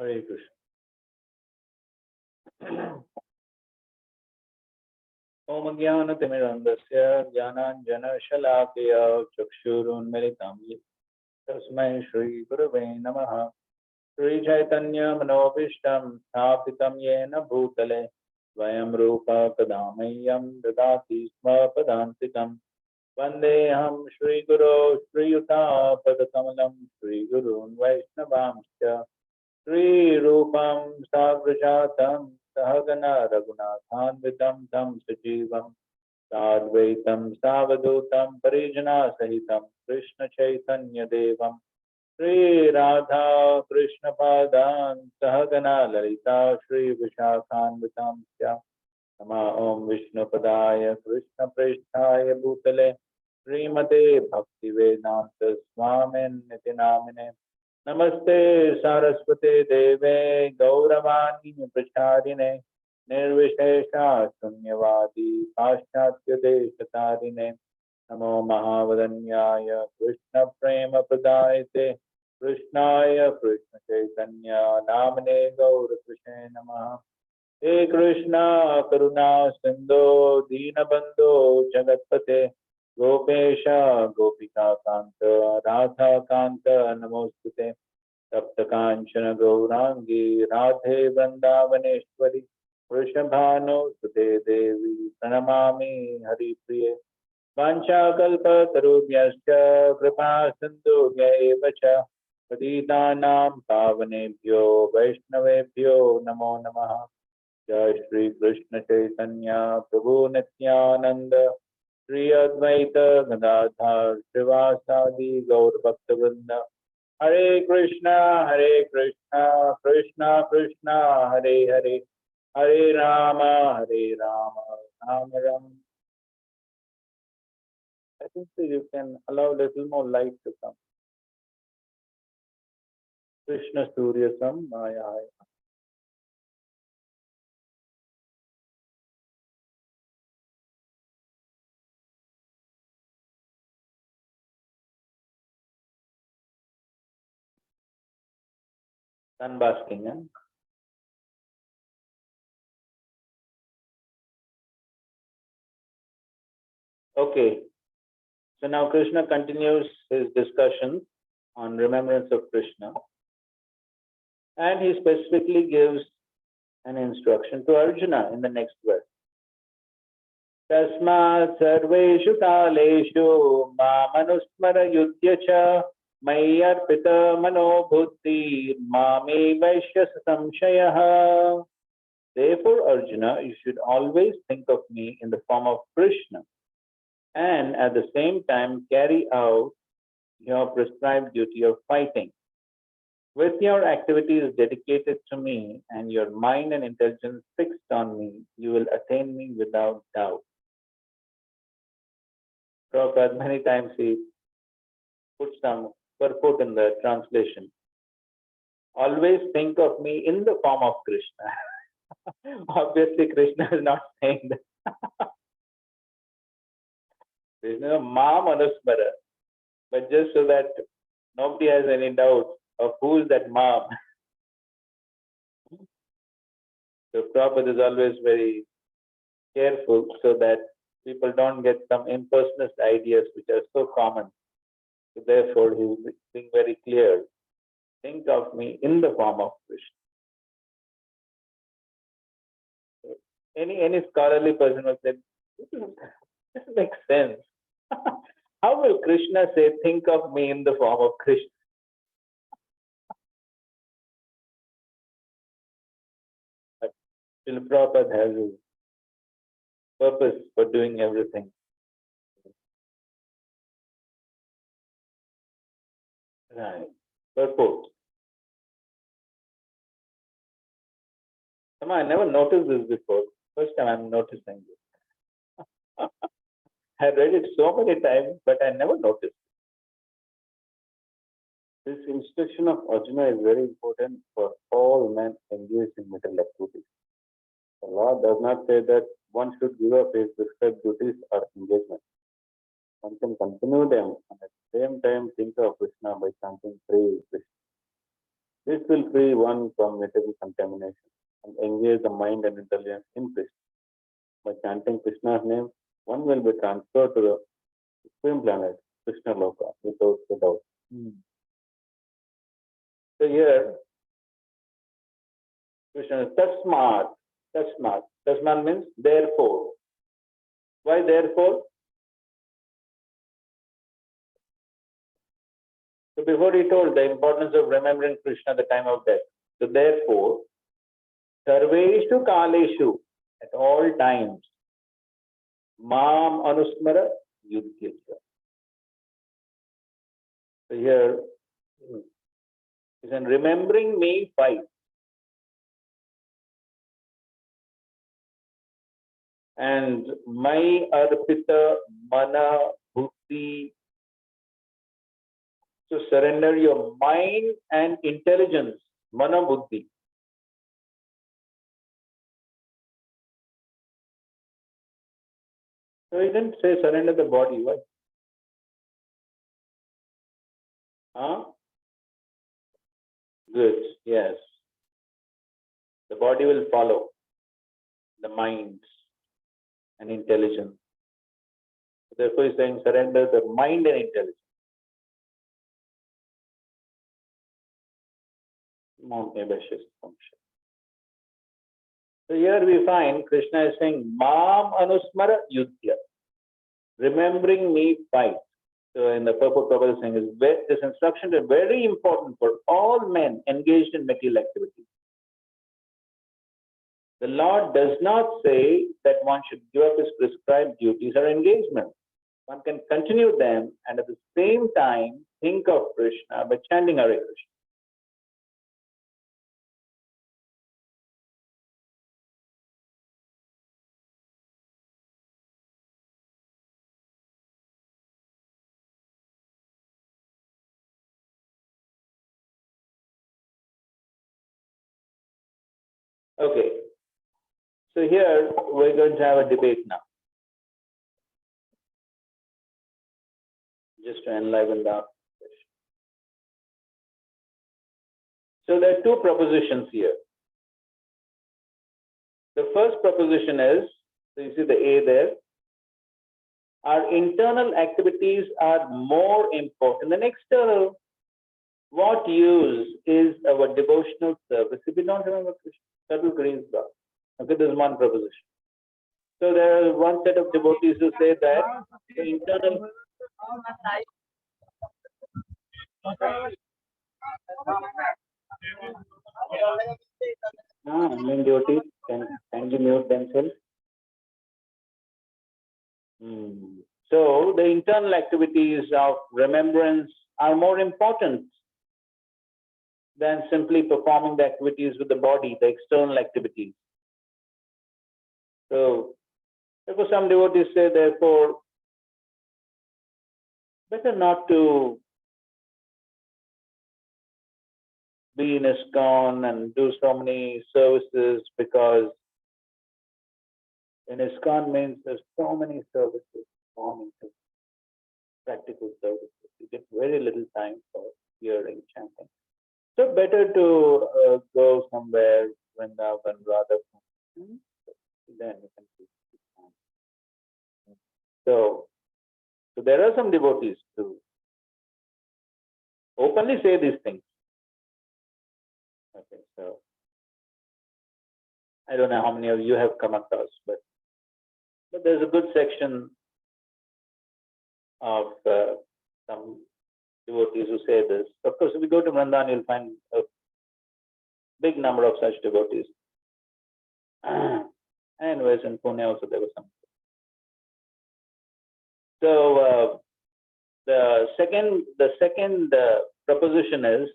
Hare Krishna. Om Jnana-timirandasya Jnananjana-shalakaya Chakshurunmilitam Tasmai Shri Gurave Namaha. Shri Chaitanya Manobishtam Sthapitam Yena Bhutale Vayam Rupa Kadamayam Dadati Sma Padantikam Vandeham Shri Guru Shri Yuta Padakamalam Shri Gurun Vaishnavamsya Shri Rupam Sagrajatam Sahagana Raghunathanvitam Tam Sajivam Sadvaitam Savadutam Parijana Sahitam Krishna Chaitanya Devam Shri Radha Krishna Padan Sahagana Lalita Shri Vishakhanvitam Nama Om Vishnu Padaya Krishna Prishthaya Bhutale Srimate Bhakti Vedanta Swamin Nitinamine Namaste Saraswate Deve Gauravani Pracharine Nirvishesha Sunyavadi Paschatya Deshatarine Namo Mahavadanyaya Krishna Prema Pradayate Krishnaya Krishna Chaitanya Namane Gaura Krishna Namaha He Krishna Karuna Sindhu Deenabandhu Jagatpate Gopesha Gopika Kanta Radha Kanta Namostute Tapta Kanchana Gaurangi Radhe Vrindavaneshwari Vrishabhanu Sute Devi Pranamami Hari Priye Vancha Kalpa Tarubhyascha Kripa Sindhubhya eva cha Patitanam Pavanebhyo Vaishnavebhyo Namo Namaha Jai Shri Krishna Chaitanya Prabhu Nityananda Shri Advaita Gadadhar Srivasadi Gaur Bhakta Hare Krishna, Krishna Krishna, Hare Hare, Hare Rama, Rama Rama. I think so you can allow a little more light to come. Krishna Suryasam Maya. Sunbasking, eh? Okay. So now Krishna continues his discussion on remembrance of Krishna. And he specifically gives an instruction to Arjuna in the next verse. Tasmat sarveshu kaleshu mamanusmara yudhya cha mayyarpita mano buddhi mame vaishyas samshayah. Therefore, Arjuna, you should always think of me in the form of Krishna and at the same time carry out your prescribed duty of fighting. With your activities dedicated to me and your mind and intelligence fixed on me, you will attain me without doubt. Prabhupada many times he puts some purport in the translation. Always think of me in the form of Krishna. Obviously, Krishna is not saying that. Krishna Ma Manusmara. But just so that nobody has any doubt of who is that mom. So Prabhupada is always very careful so that people don't get some impersonal ideas which are so common. So therefore, he is being very clear. Think of me in the form of Krishna. Any scholarly person will say, this makes sense. How will Krishna say, think of me in the form of Krishna? But Srila Prabhupada has his purpose for doing everything. Right. Purpose. I never noticed this before. First time I'm noticing this. I read it so many times, but I never noticed. This instruction of Arjuna is very important for all men engaged in material activities. The law does not say that one should give up his prescribed duties or engagement. One can continue them and at the same time think of Krishna by chanting Hare Krishna. This will free one from material contamination and engage the mind and intelligence in Krishna. By chanting Krishna's name, one will be transferred to the supreme planet, Krishna Loka, without doubt. So here, Krishna is Tasmat. Tasmat. Tasmat means therefore. Why therefore? So before he told the importance of remembering Krishna at the time of death. So therefore, Sarveshu Kaleshu, at all times, Mam Anusmara Yudhyasya. So here, he said, remembering me, fight. And my arpita mana bhuti. So surrender your mind and intelligence, mana buddhi. So he didn't say surrender the body. Why? Huh? Good. Yes. The body will follow the mind and intelligence. Therefore, he's saying surrender the mind and intelligence. So here we find Krishna is saying, Mam Anusmara Yudhya. Remembering me, fight. So in the purport Prabhupada is saying, this instruction is very important for all men engaged in material activity. The Lord does not say that one should give up his prescribed duties or engagements. One can continue them and at the same time think of Krishna by chanting Hare Krishna. Okay. So here we're going to have a debate now. Just to enliven the question. So there are two propositions here. The first proposition is, so you see the A there, our internal activities are more important than external. What use is our devotional service if we don't remember Krishna? That will grieves God. Okay, this is one proposition. So there is one set of devotees who say that the internal devotees can you mute themselves? So the internal activities of remembrance are more important than simply performing the activities with the body, the external activities. So, therefore, some devotees say, therefore, better not to be in ISKCON and do so many services, because in ISKCON means there's so many services, practical services. You get very little time for hearing, chanting. So better to go somewhere, Vrindavan, rather. Then you can see. So there are some devotees who openly say these things. Okay, so I don't know how many of you have come across, but there's a good section of some devotees who say this. Of course, if you go to Vrindavan, you'll find a big number of such devotees. Anyways, in Pune also there was some. So the second proposition is,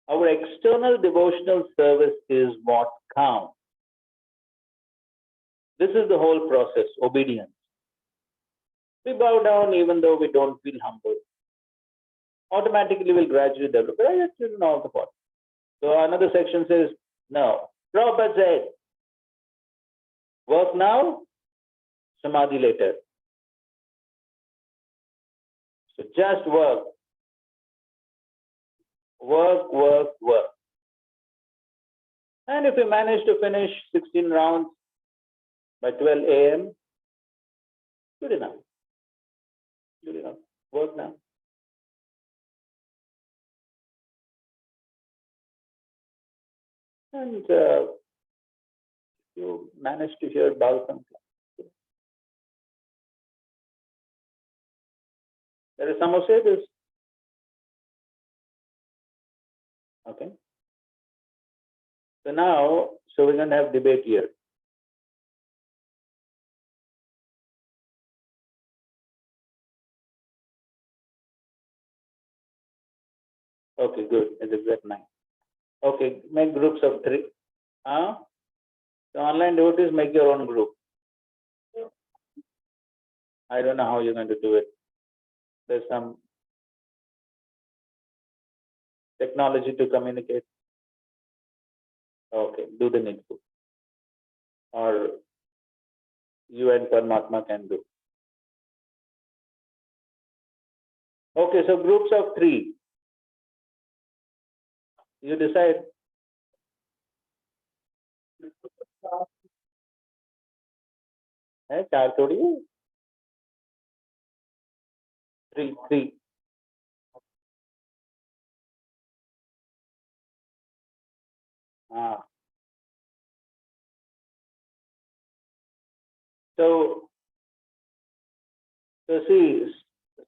our external devotional service is what counts. This is the whole process, obedience. We bow down even though we don't feel humble. Automatically we'll gradually develop. But I just know the point. So another section says, no. Prabhupada said, work now, samadhi later. So just work. Work, work, work. And if you manage to finish 16 rounds by 12 a.m., good enough. Good enough. Work now. And you manage to hear Balsam. There is some who say this. Okay. So now, we're going to have debate here. Okay, good. It's exact 9. Okay, make groups of 3. The online devotees, make your own group. I don't know how you're going to do it. There's some technology to communicate. Okay, do the needful. Or you and Paramatma can do. Okay, so groups of 3. You decide. है 4 थोड़ी है 3 हाँ so see,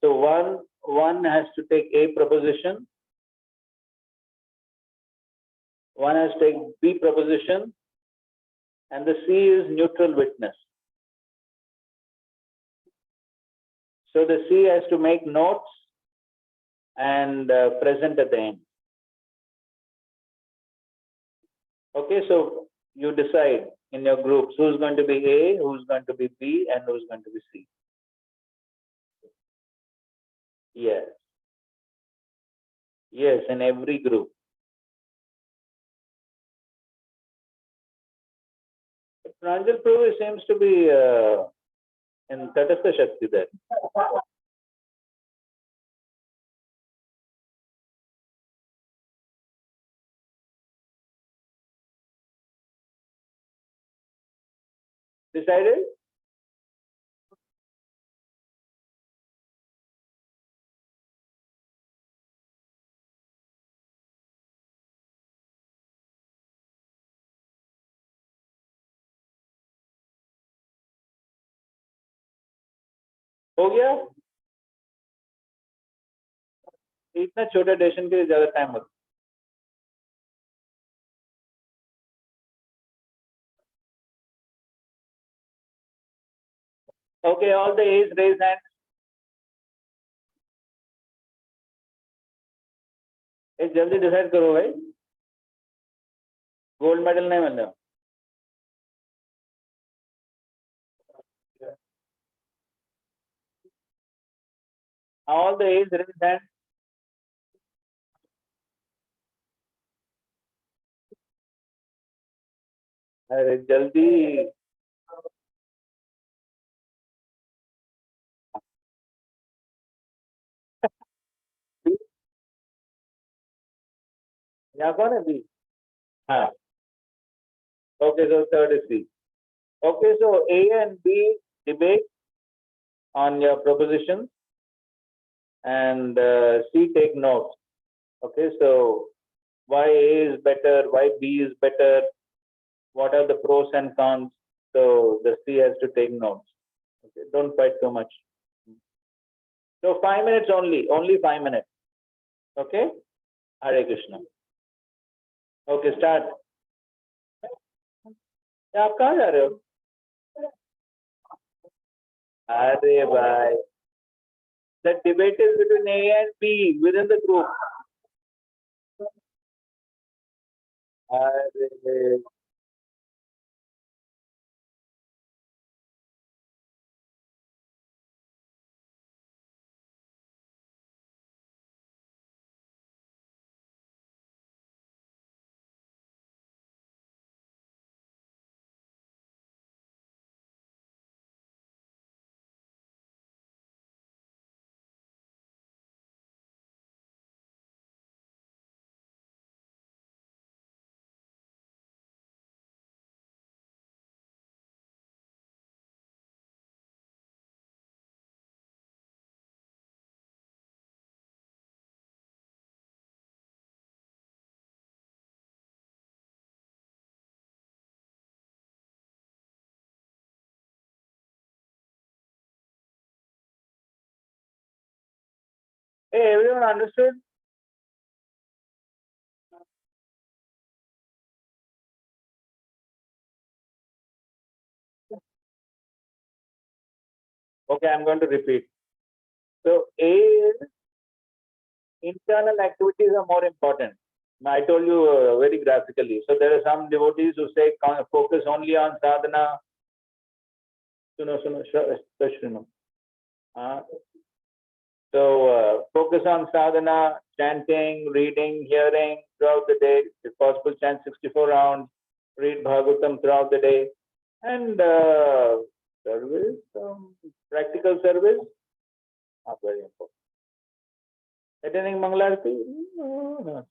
so one has to take A proposition, one has to take B proposition, and the C is neutral witness. So the C has to make notes and present at the end. Okay, so you decide in your groups who's going to be A, who's going to be B, and who's going to be C. Yes. Yes, in every group. Pranjal Prabhu seems to be in Tatastha Shakti there. Decided? हो गया इतना छोटा डेशन के लिए ज्यादा time होता Okay, all the A's raise hands. एक जल्दी डिसाइड करो भाई गोल्ड मेडल नहीं मिल रहा all the A's raise hands. अरे जल्दी यहाँ कौन है B? हाँ. Okay, so third is C. Okay, so A and B debate on your propositions and C take notes. Okay, so why A is better, why B is better, what are the pros and cons. So the C has to take notes. Okay, don't fight too much. So 5 minutes only 5 minutes. Okay, Hare Krishna. Okay, start. आप कहाँ जा रहे हो? अरे भाई, the debate is between A and B within the group. अरे Hey, everyone understood? Okay, I'm going to repeat. So A is internal activities are more important. I told you very graphically. So there are some devotees who say focus only on sadhana. Suno. Uh, focus on sadhana, chanting, reading, hearing throughout the day. If possible, chant 64 rounds. Read Bhagavatam throughout the day. And service, practical service, not very important. Attending Mangalarti, no.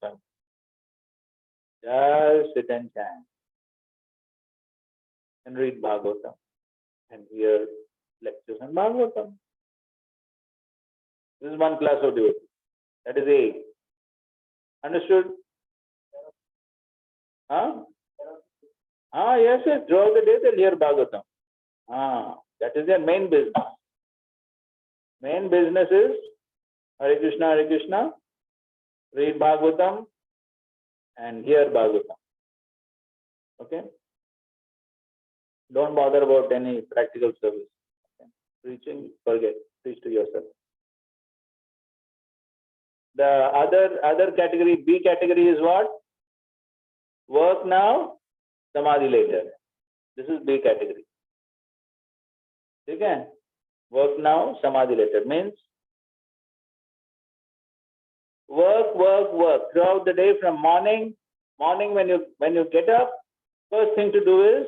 Just sit and chant and read Bhagavatam and hear lectures on Bhagavatam. This is one class of devotee. That is A. Understood? Huh? Yes. Throughout the day they'll hear Bhagavatam. That is their main business. Main business is Hare Krishna, read Bhagavatam and hear Bhagavatam. Okay? Don't bother about any practical service. Okay? Preaching, forget. Preach to yourself. The other category, B category, is what? Work now, samadhi later. This is B category. Okay? Work now, samadhi later. Means work throughout the day from morning when you get up. First thing to do is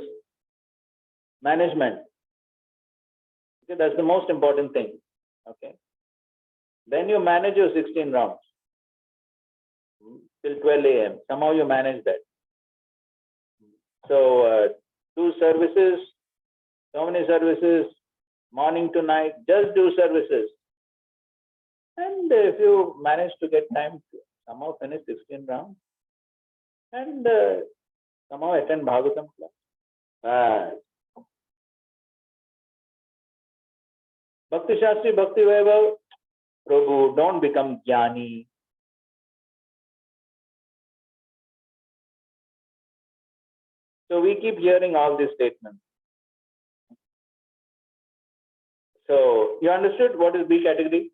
management. Okay, that's the most important thing. Okay. Then you manage your 16 rounds till 12 a.m. Somehow you manage that. So do services, so many services, morning to night, just do services. And if you manage to get time to somehow finish 16 rounds and somehow attend Bhagavatam class. Bhakti Shastri, Bhakti Vaibhav, Prabhu, don't become jnani. So we keep hearing all these statements. So you understood what is B category?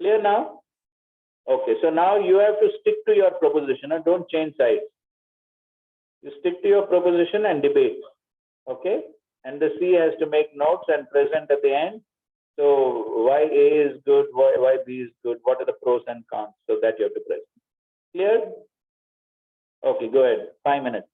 Clear now? Okay, so now you have to stick to your proposition and don't change sides. You stick to your proposition and debate. Okay? And the C has to make notes and present at the end. So why A is good, why B is good, what are the pros and cons? So that you have to present. Clear? Okay, go ahead. 5 minutes.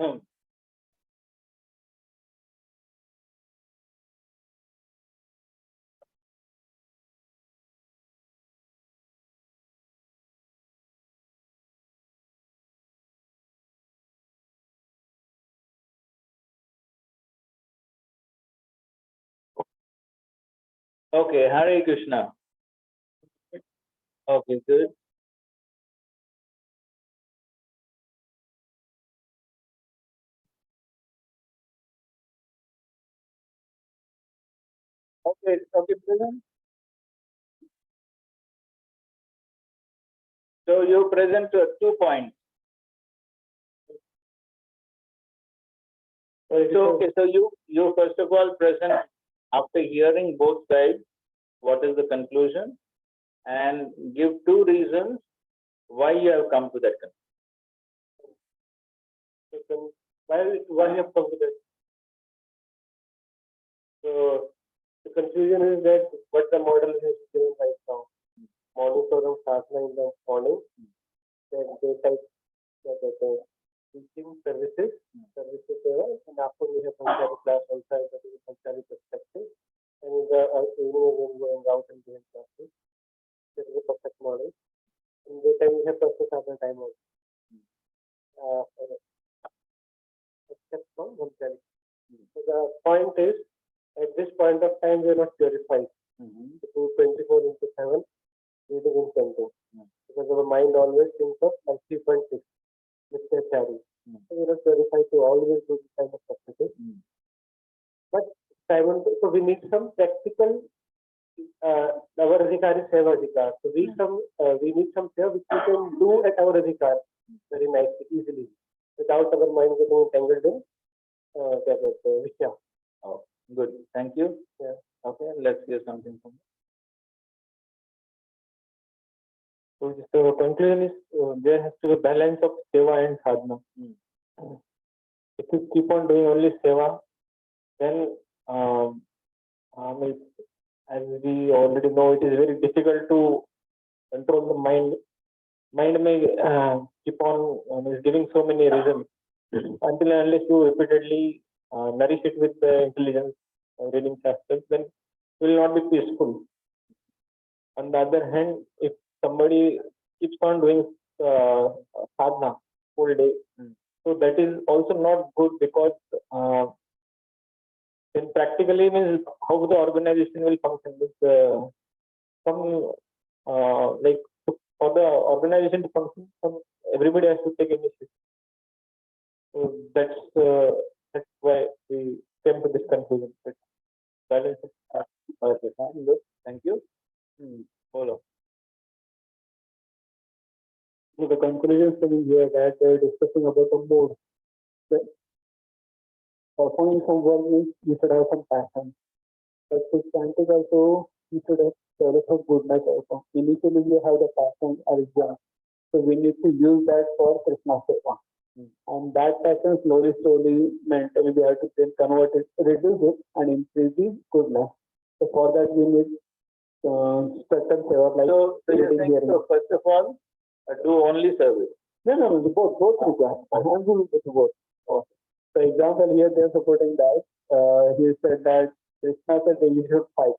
Hmm. Okay, Hare Krishna. Okay, good. Okay, okay, present. So you present 2 points. So okay, so you first of all present after hearing both sides, what is the conclusion, and give 2 reasons why you have come to that conclusion. So why you have come to that? So the conclusion is that what the model is given right now. Morning program starts in the morning. Then day type teaching services, services there, and after we have Sankari class outside the Sankari perspective. And in the evening when going out and doing classes, there is a perfect model. In the time we have perfect other time also. Except from Sankari. So the point is, at this point of time, we are not purified. To 24 into 7, reading and counting. Because our mind always thinks of like 3.6, Mr. Chari. So we are not purified to always do this kind of practices. But so we need some practical our adhikar is seva adhikar. So we need some seva which we can do at our adhikar very nicely, easily, without our mind getting entangled in Vishya. Oh, good. Thank you. Yeah. Okay, let's hear something from you. So the conclusion is there has to be a balance of seva and sadhana. If you keep on doing only seva, then as we already know, it is very difficult to control the mind. Mind may keep on is giving so many reasons until and unless you repeatedly nourish it with intelligence, reading chapters, then it will not be peaceful. On the other hand, if somebody keeps on doing sadhana whole day, so that is also not good, because then practically means how the organization will function. With some like for the organization to function, everybody has to take initiative. So that's why we came to this conclusion. Balance is okay, fine, good. Thank you. Follow. So the conclusion coming here that they are discussing about the mode. Performing some work means you should have some passion. But to practice also, you should have developed some goodness also. Initially, we have the passion or exam. So we need to use that for Krishna Seva. And that passion slowly, mentally, we have to then convert it, reduce it, and increase the goodness. So for that, we need certain seva like so first of all, do only service. No, both required. I am going to both. For example, here they are supporting that. He said that Krishna said that you should fight.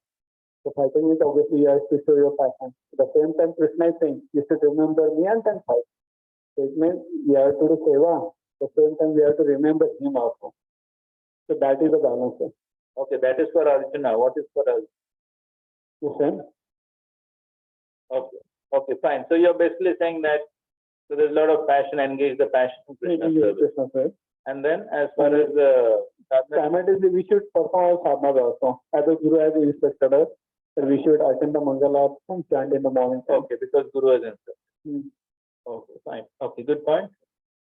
So fighting means obviously you have to show your passion. At the same time, Krishna is saying you should remember me and then fight. So it means we have to do seva. At the same time, we have to remember him also. So that is the balance. Okay, that is for Arjuna. What is for us? Krishna. Okay, fine. So you're basically saying that so there's a lot of passion, engage the passion in Krishna service. And then as far as simultaneously we should perform our sadhana also. As the Guru has instructed us, that we should attend the Mangala and chant in the morning. Okay, because Guru has instructed. Okay, fine. Okay, good point.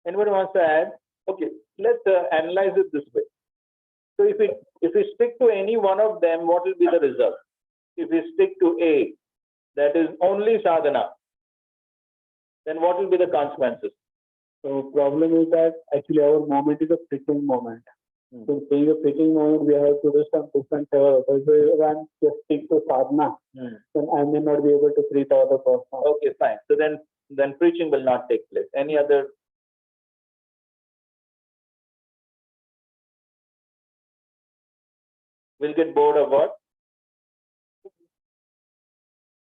Anybody wants to add? Okay, let's analyze it this way. So if we stick to any one of them, what will be the result? If we stick to A, that is only sadhana, then what will be the consequences? So problem is that actually our moment is a preaching moment. So being a preaching moment, we have to do some different seva. So if I just stick to sadhana, then I may not be able to preach other person. Okay, fine. So then preaching will not take place. Any other? We'll get bored of what?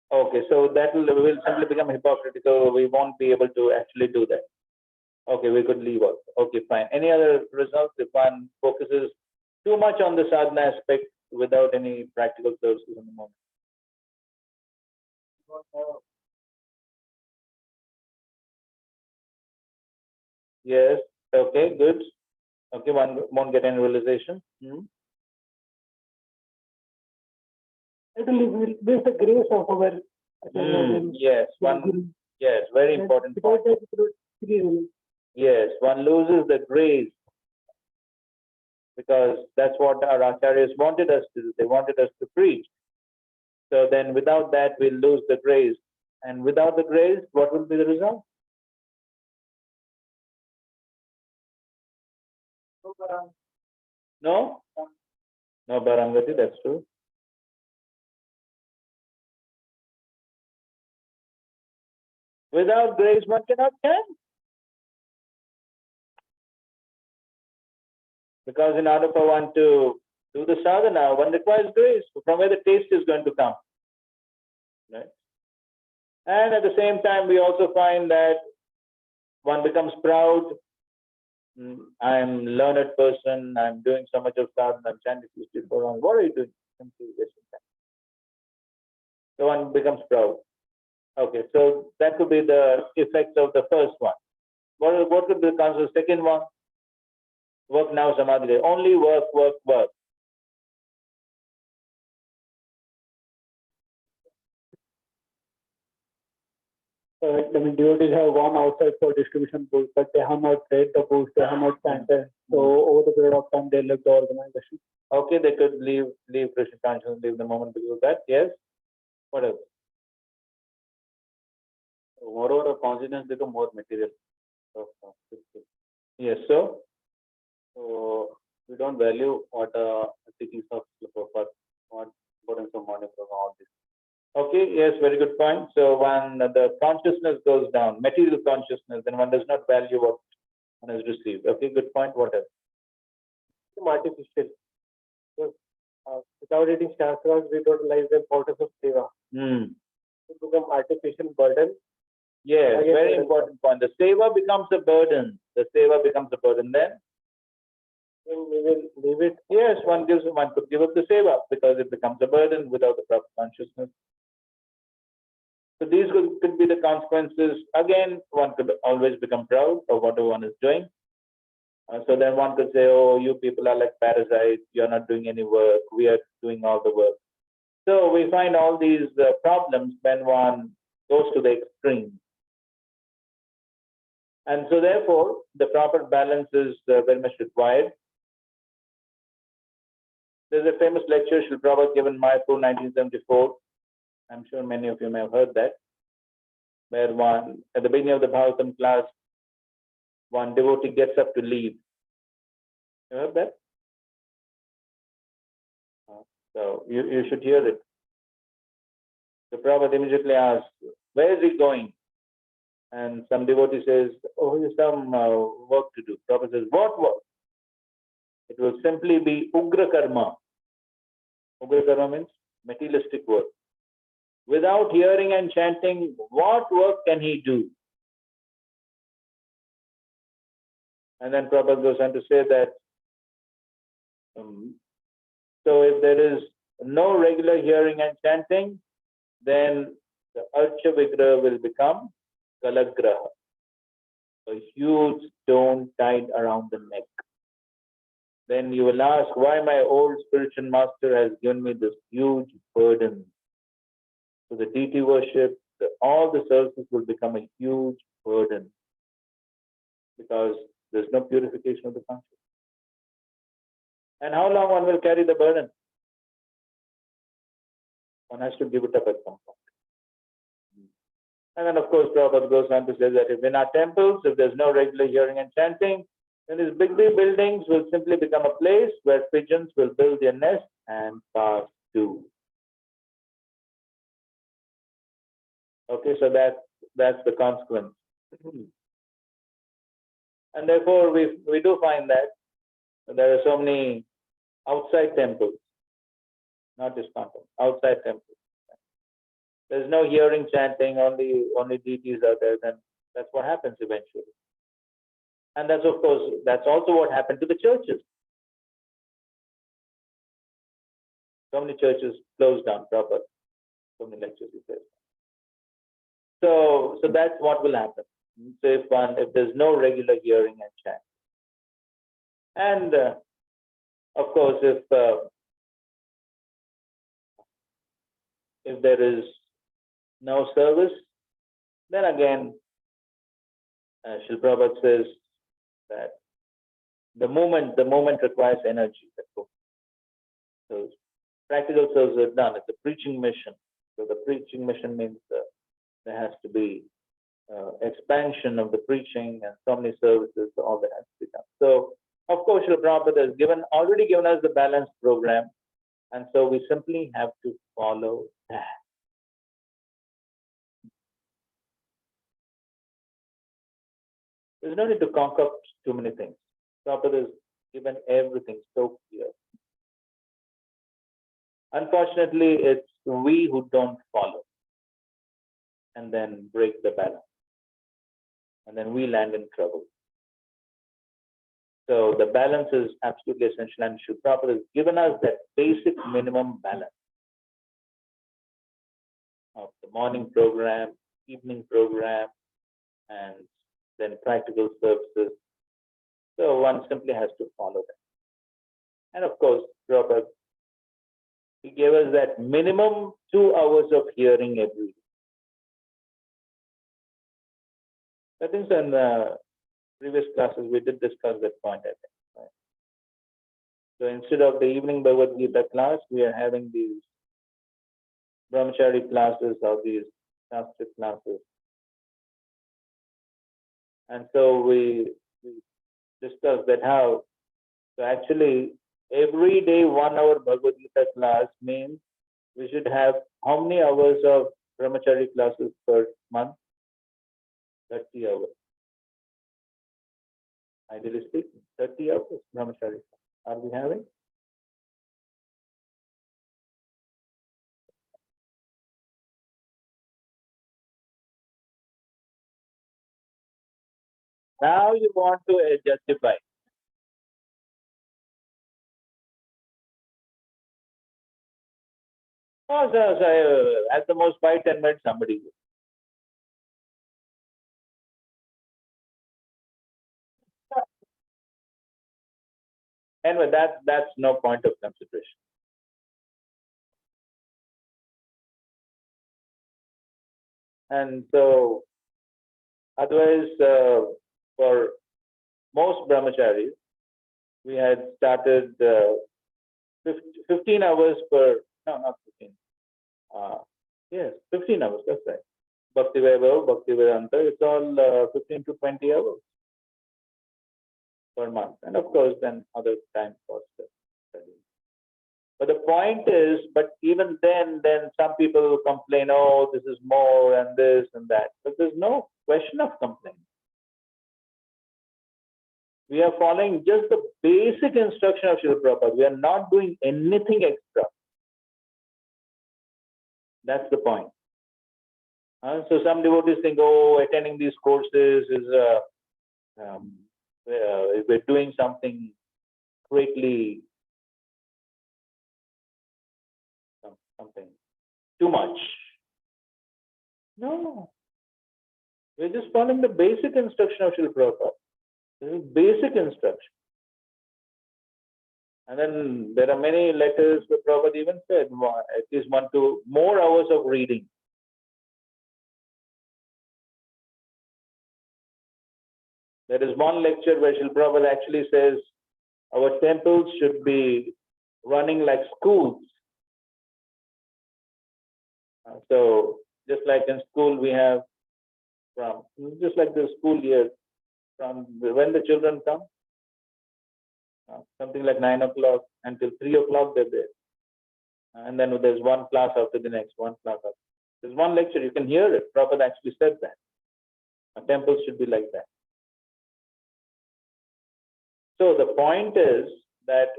Okay, so that will simply become hypocritical. We won't be able to actually do that. Okay, we could leave also. Okay, fine. Any other results if one focuses too much on the sadhana aspect without any practical services in the moment? Yes. Okay, good. Okay, one won't get any realization. It will lose the grace of our. Yes, one. Yes, very important point. Yes, one loses the grace because that's what our acharyas wanted us to do. They wanted us to preach. So then, without that, we'll lose the grace. And without the grace, what will be the result? No? No Barangati, that's true. Without grace, one cannot chant. Because in order for one to do the sadhana, one requires grace. From where the taste is going to come. Right? And at the same time, we also find that one becomes proud. I'm learned person. I'm doing so much of sadhana. I'm chanting for long. What are you doing? Simply wasting time. So one becomes proud. Okay, so that could be the effects of the first one. What could be the consequence of the second one? Work now, samadhi. Only work, work, work. I mean, devotees have gone outside for distribution booths, but they have not read the books, they have not chanted. So over the period of time, they left the organization. Okay, they could leave Krishna consciousness, leave the moment because of that. Yes. What else? Moreover, consciousness become more material. Yes, so we don't value what teachings of Prabhupada, what importance of morning program, all this. Okay, yes, very good point. So when the consciousness goes down, material consciousness, then one does not value what one has received. Okay, good point. What else? Artificial. So, without reading shastras, we don't realize the importance of seva. It becomes artificial burden. Yes, very important point. The seva becomes a burden. The seva becomes a burden. Then we will leave it. Yes, one could give up the seva because it becomes a burden without the proper consciousness. So these could be the consequences. Again, one could always become proud of whatever one is doing. So then one could say, oh, you people are like parasites. You're not doing any work. We are doing all the work. So we find all these problems when one goes to the extreme. And so therefore, the proper balance is very much required. There's a famous lecture Srila Prabhupada given in Mayapur 1974. I'm sure many of you may have heard that. Where one, at the beginning of the Bhagavatam class, one devotee gets up to leave. You heard that? So you should hear it. The Prabhupada immediately asks, where is he going? And some devotee says, oh, he has some work to do. Prabhupada says, what work? It will simply be Ugra Karma. Ugra Karma means materialistic work. Without hearing and chanting, what work can he do? And then Prabhupada goes on to say that, so if there is no regular hearing and chanting, then the Archa Vigraha will become Kalagraha, a huge stone tied around the neck. Then you will ask, why my old spiritual master has given me this huge burden. So the deity worship, all the services will become a huge burden because there's no purification of the conscience. And how long one will carry the burden? One has to give it up at some point. And then, of course, Prabhupada goes on to say that if in our temples, if there's no regular hearing and chanting, then these big buildings will simply become a place where pigeons will build their nest and pass through. Okay, so that's the consequence. And therefore, we do find that there are so many outside temples not ISKCON, outside temples. There's no hearing chanting, only deities are there, then that's what happens eventually. And that's, of course, that's also what happened to the churches. So many churches closed down proper. So many lectures he says. So that's what will happen. So if there's no regular hearing and chant. And of course, if there is no service, then again, Srila Prabhupada says that the moment requires energy. So practical service is done. It's a preaching mission. So the preaching mission means there has to be expansion of the preaching and so many services, all that has to be done. So of course, Srila Prabhupada has already given us the balanced program, and so we simply have to follow that. There's no need to concoct too many things. Prabhupada has given everything so clear. Unfortunately, it's we who don't follow and then break the balance. And then we land in trouble. So the balance is absolutely essential, and Srila Prabhupada has given us that basic minimum balance of the morning program, evening program, and then practical services. So one simply has to follow that. And of course, Prabhupada, he gave us that minimum 2 hours of hearing every day. I think in previous classes we did discuss that point, I think. Right? So instead of the evening Bhagavad Gita class, we are having these brahmachari classes or these Sanskrit classes. And so we discussed that how, so actually every day 1 hour Bhagavad Gita class means we should have how many hours of brahmachari classes per month? 30 hours. Ideally speaking, 30 hours brahmachari are we having? Now you want to justify. Oh, so at the most 5-10 minutes somebody will. Anyway, that's no point of consideration. And so, otherwise, for most brahmacharis, we had started 15 hours per, no, not 15. Yes, 15 hours, that's right. Bhakti Vaibhav, Bhakti Vedanta, it's all 15 to 20 hours per month. And of course, then other time for studying. But the point is, but even then some people will complain, oh, this is more and this and that. But there's no question of complaint. We are following just the basic instruction of Srila Prabhupada. We are not doing anything extra. That's the point. So some devotees think, oh, attending these courses is, we're doing something greatly, something too much. No. We're just following the basic instruction of Srila Prabhupada. This is basic instruction. And then there are many letters where Prabhupada even said at least 1 to more hours of reading. There is one lecture where Srila Prabhupada actually says our temples should be running like schools. So just like in school we have just like the school year, from when the children come, something like 9 o'clock until 3 o'clock they're there. And then there's one class after the next, one class after. There's one lecture, you can hear it. Prabhupada actually said that. A temple should be like that. So the point is that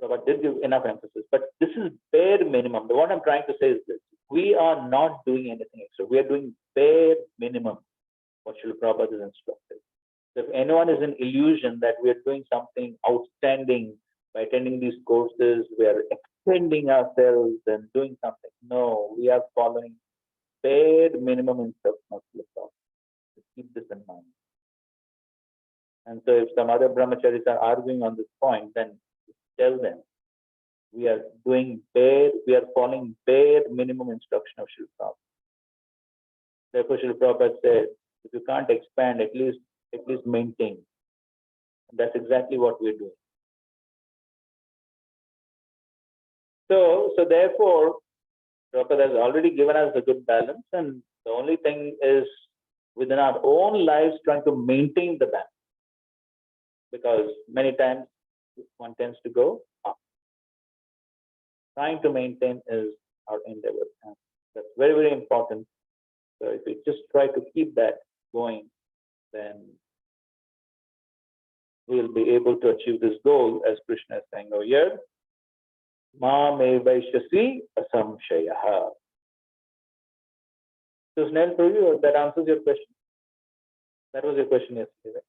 Prabhupada did give enough emphasis, but this is bare minimum. What I'm trying to say is this: we are not doing anything extra. We are doing bare minimum what Srila Prabhupada is instructed. So if anyone is in illusion that we are doing something outstanding by attending these courses, we are extending ourselves and doing something. No, we are following bare minimum instruction of Srila Prabhupada. Keep this in mind. And so if some other brahmacharis are arguing on this point, then tell them we are following bare minimum instruction of Srila Prabhupada. Therefore, Srila Prabhupada said, if you can't expand, at least maintain. And that's exactly what we're doing. So therefore, Prabhupada has already given us a good balance, and the only thing is within our own lives trying to maintain the balance. Because many times one tends to go up. Trying to maintain is our endeavor. And that's very, very important. So if we just try to keep that going, then we'll be able to achieve this goal, as Krishna is saying over here. Ma me vaishasi asamshayaha. So Snell, for you, that answers your question. That was your question yesterday, right?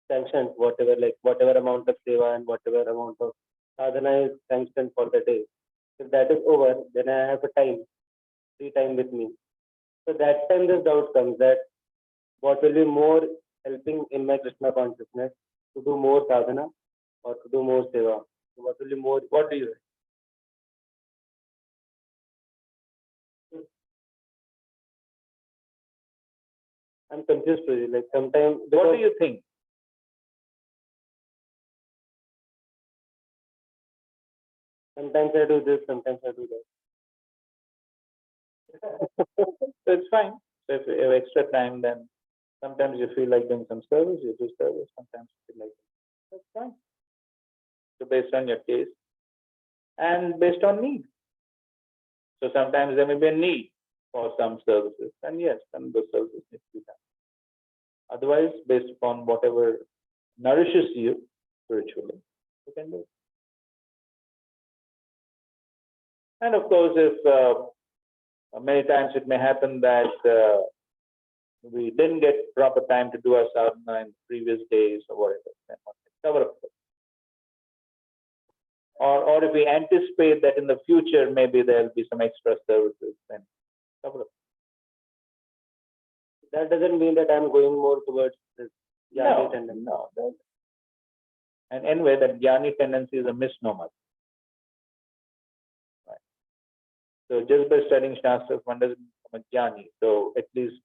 Sanctioned whatever amount of seva and whatever amount of sadhana is sanctioned for the day. If that is over, then I have a free time with me. So that time this doubt comes that what will be more helping in my Krishna consciousness, to do more sadhana or to do more seva? So what will be more? What do you think? I'm confused really. Like sometimes. What do you think? Sometimes I do this, sometimes I do that. So it's fine. So if you have extra time, then sometimes you feel like doing some service, you do service. Sometimes you feel like that's fine. So based on your case and based on need. So sometimes there may be a need for some services, and yes, then those services need to be done. Otherwise, based upon whatever nourishes you spiritually, you can do it. And of course, if many times it may happen that we didn't get proper time to do our sadhana in previous days or whatever, then one can cover up. Or if we anticipate that in the future maybe there'll be some extra services, then cover up. That doesn't mean that I'm going more towards this jnani tendency. No. And anyway, that jnani tendency is a misnomer. Right. So just by studying Shastras, one doesn't become a jnani. So at least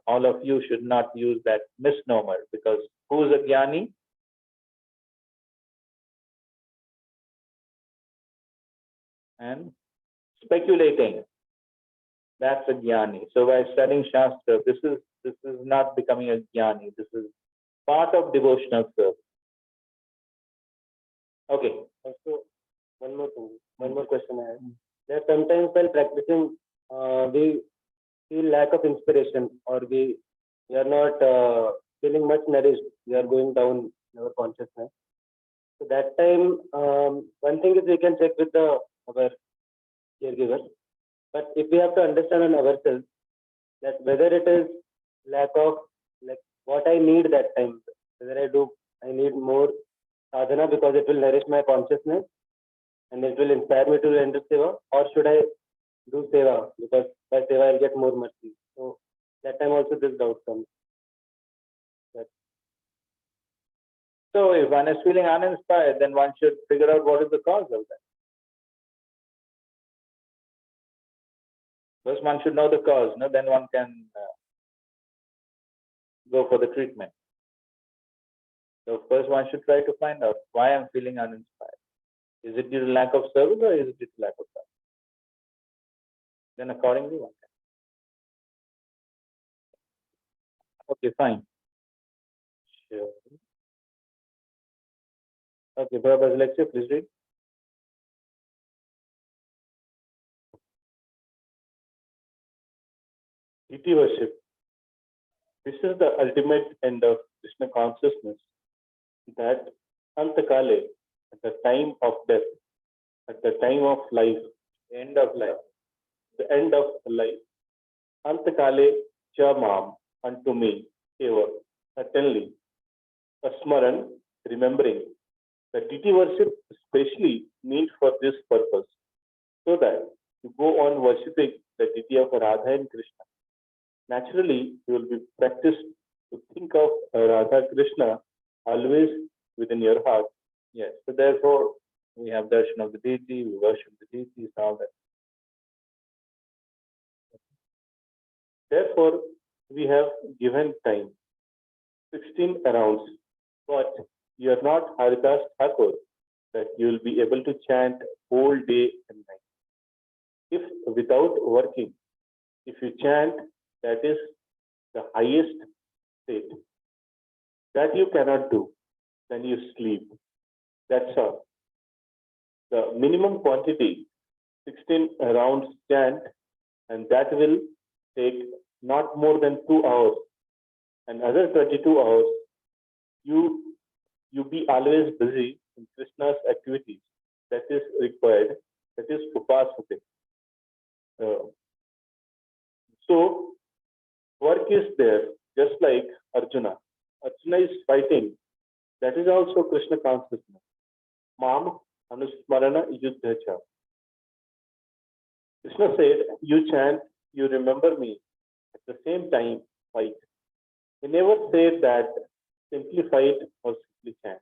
all of you should not use that misnomer, because who's a jnani? And speculating. That's a jnani. So by studying Shastra, this is not becoming a jnani. This is part of devotional service. Okay. Also, one more question I have. That sometimes while practicing, we feel lack of inspiration, or we are not feeling much nourished. We are going down in our consciousness. So that time, one thing is we can check with our caregiver. But if we have to understand on ourselves that whether it is lack of what I need that time, whether I need more sadhana because it will nourish my consciousness and it will inspire me to enter seva, or should I do seva because by seva I'll get more mercy. So that time also this doubt comes. So if one is feeling uninspired, then one should figure out what is the cause of that. First, one should know the cause, then one can go for the treatment. So first, one should try to find out why I'm feeling uninspired. Is it due to lack of service, or is it due to lack of service? Then accordingly, one can. Okay, fine. Sure. Okay, Prabhupada's lecture, please read. Deity worship. This is the ultimate end of Krishna consciousness. That Antakale, at the time of death, at the time of life, the end of life, Antakale Chamam unto me, Eva, certainly, Asmaran, remembering. The deity worship specially meant for this purpose, so that you go on worshipping the deity of Radha and Krishna. Naturally, you will be practiced to think of Radha Krishna always within your heart. Yes, so therefore, we have darshan of the deity, we worship the deities, all that. Therefore, we have given time, 16 rounds, but you are not Haridas Thakur, that you will be able to chant whole day and night. If without working, if you chant, that is the highest state. That you cannot do, then you sleep. That's all. The minimum quantity, 16 rounds chant, and that will take not more than 2 hours. And other 22 hours, you be always busy in Krishna's activities. That is required. That is upasati. So work is there, just like Arjuna. Arjuna is fighting. That is also Krishna consciousness. Mam anusmarana yuddhacha. Krishna said, you chant, you remember me. At the same time, fight. He never said that simply fight or simply chant.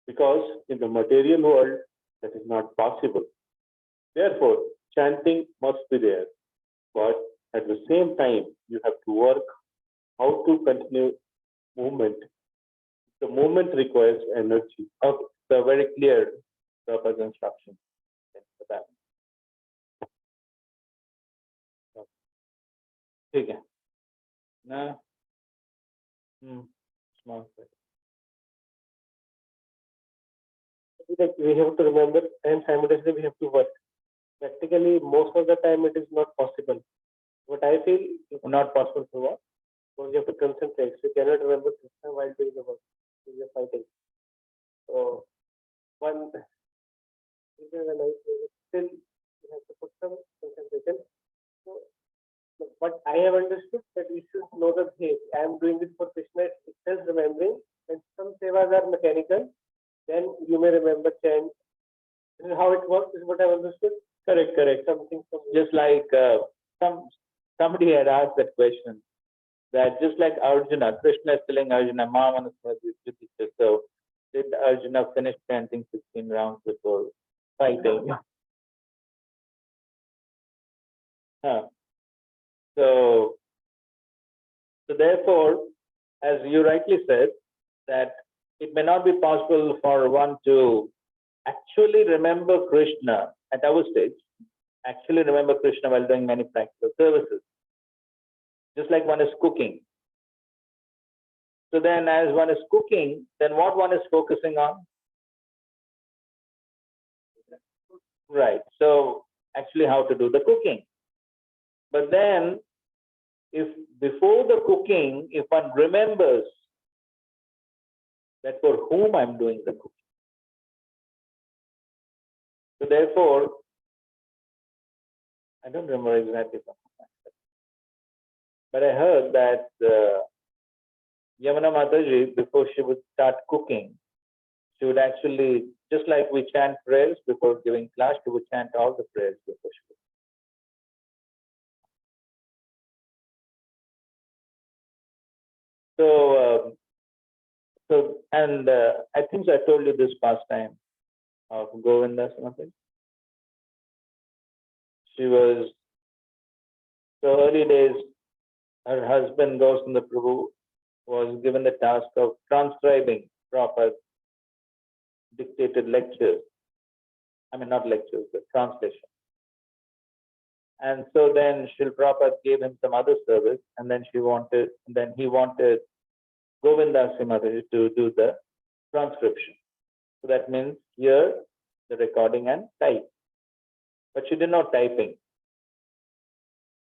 Because in the material world, that is not possible. Therefore, chanting must be there. But at the same time, you have to work how to continue movement. The movement requires energy. Okay, so very clear purpose instruction. Thanks for that. Okay. Now, small. Like we have to remember and simultaneously we have to work. Practically, most of the time it is not possible. But I feel Not possible to what? because you have to concentrate. So you cannot remember Krishna while doing the work. So you're fighting. So one when I still you have to put some concentration. So what I have understood that we should know that hey, I am doing this for Krishna itself remembering, and some sevas are mechanical, then you may remember chant. This is how it works, is what I have understood. Correct. Something from Just like somebody had asked that question, that just like Arjuna, Krishna is telling Arjuna, Mama, so did Arjuna finish chanting 16 rounds before fighting? So therefore, as you rightly said, that it may not be possible for one to actually remember Krishna at our stage, actually remember Krishna while doing many practical services. Just like one is cooking. So then as one is cooking, then what one is focusing on? Right. So actually how to do the cooking. But then if before the cooking, if one remembers that for whom I'm doing the cooking. So therefore, I don't remember exactly, but I heard that Yamuna Mataji, before she would start cooking, she would actually, just like we chant prayers before giving class, she would chant all the prayers before she would. And I think I told you this past time of Govinda something. She was, the early days, her husband, Gausanda Prabhu, was given the task of transcribing proper dictated lectures. I mean, not lectures, but translation. And so then Srila Prabhupada gave him some other service, and then he wanted Govinda Srimati to do the transcription. So that means hear the recording and type. But she did not typing.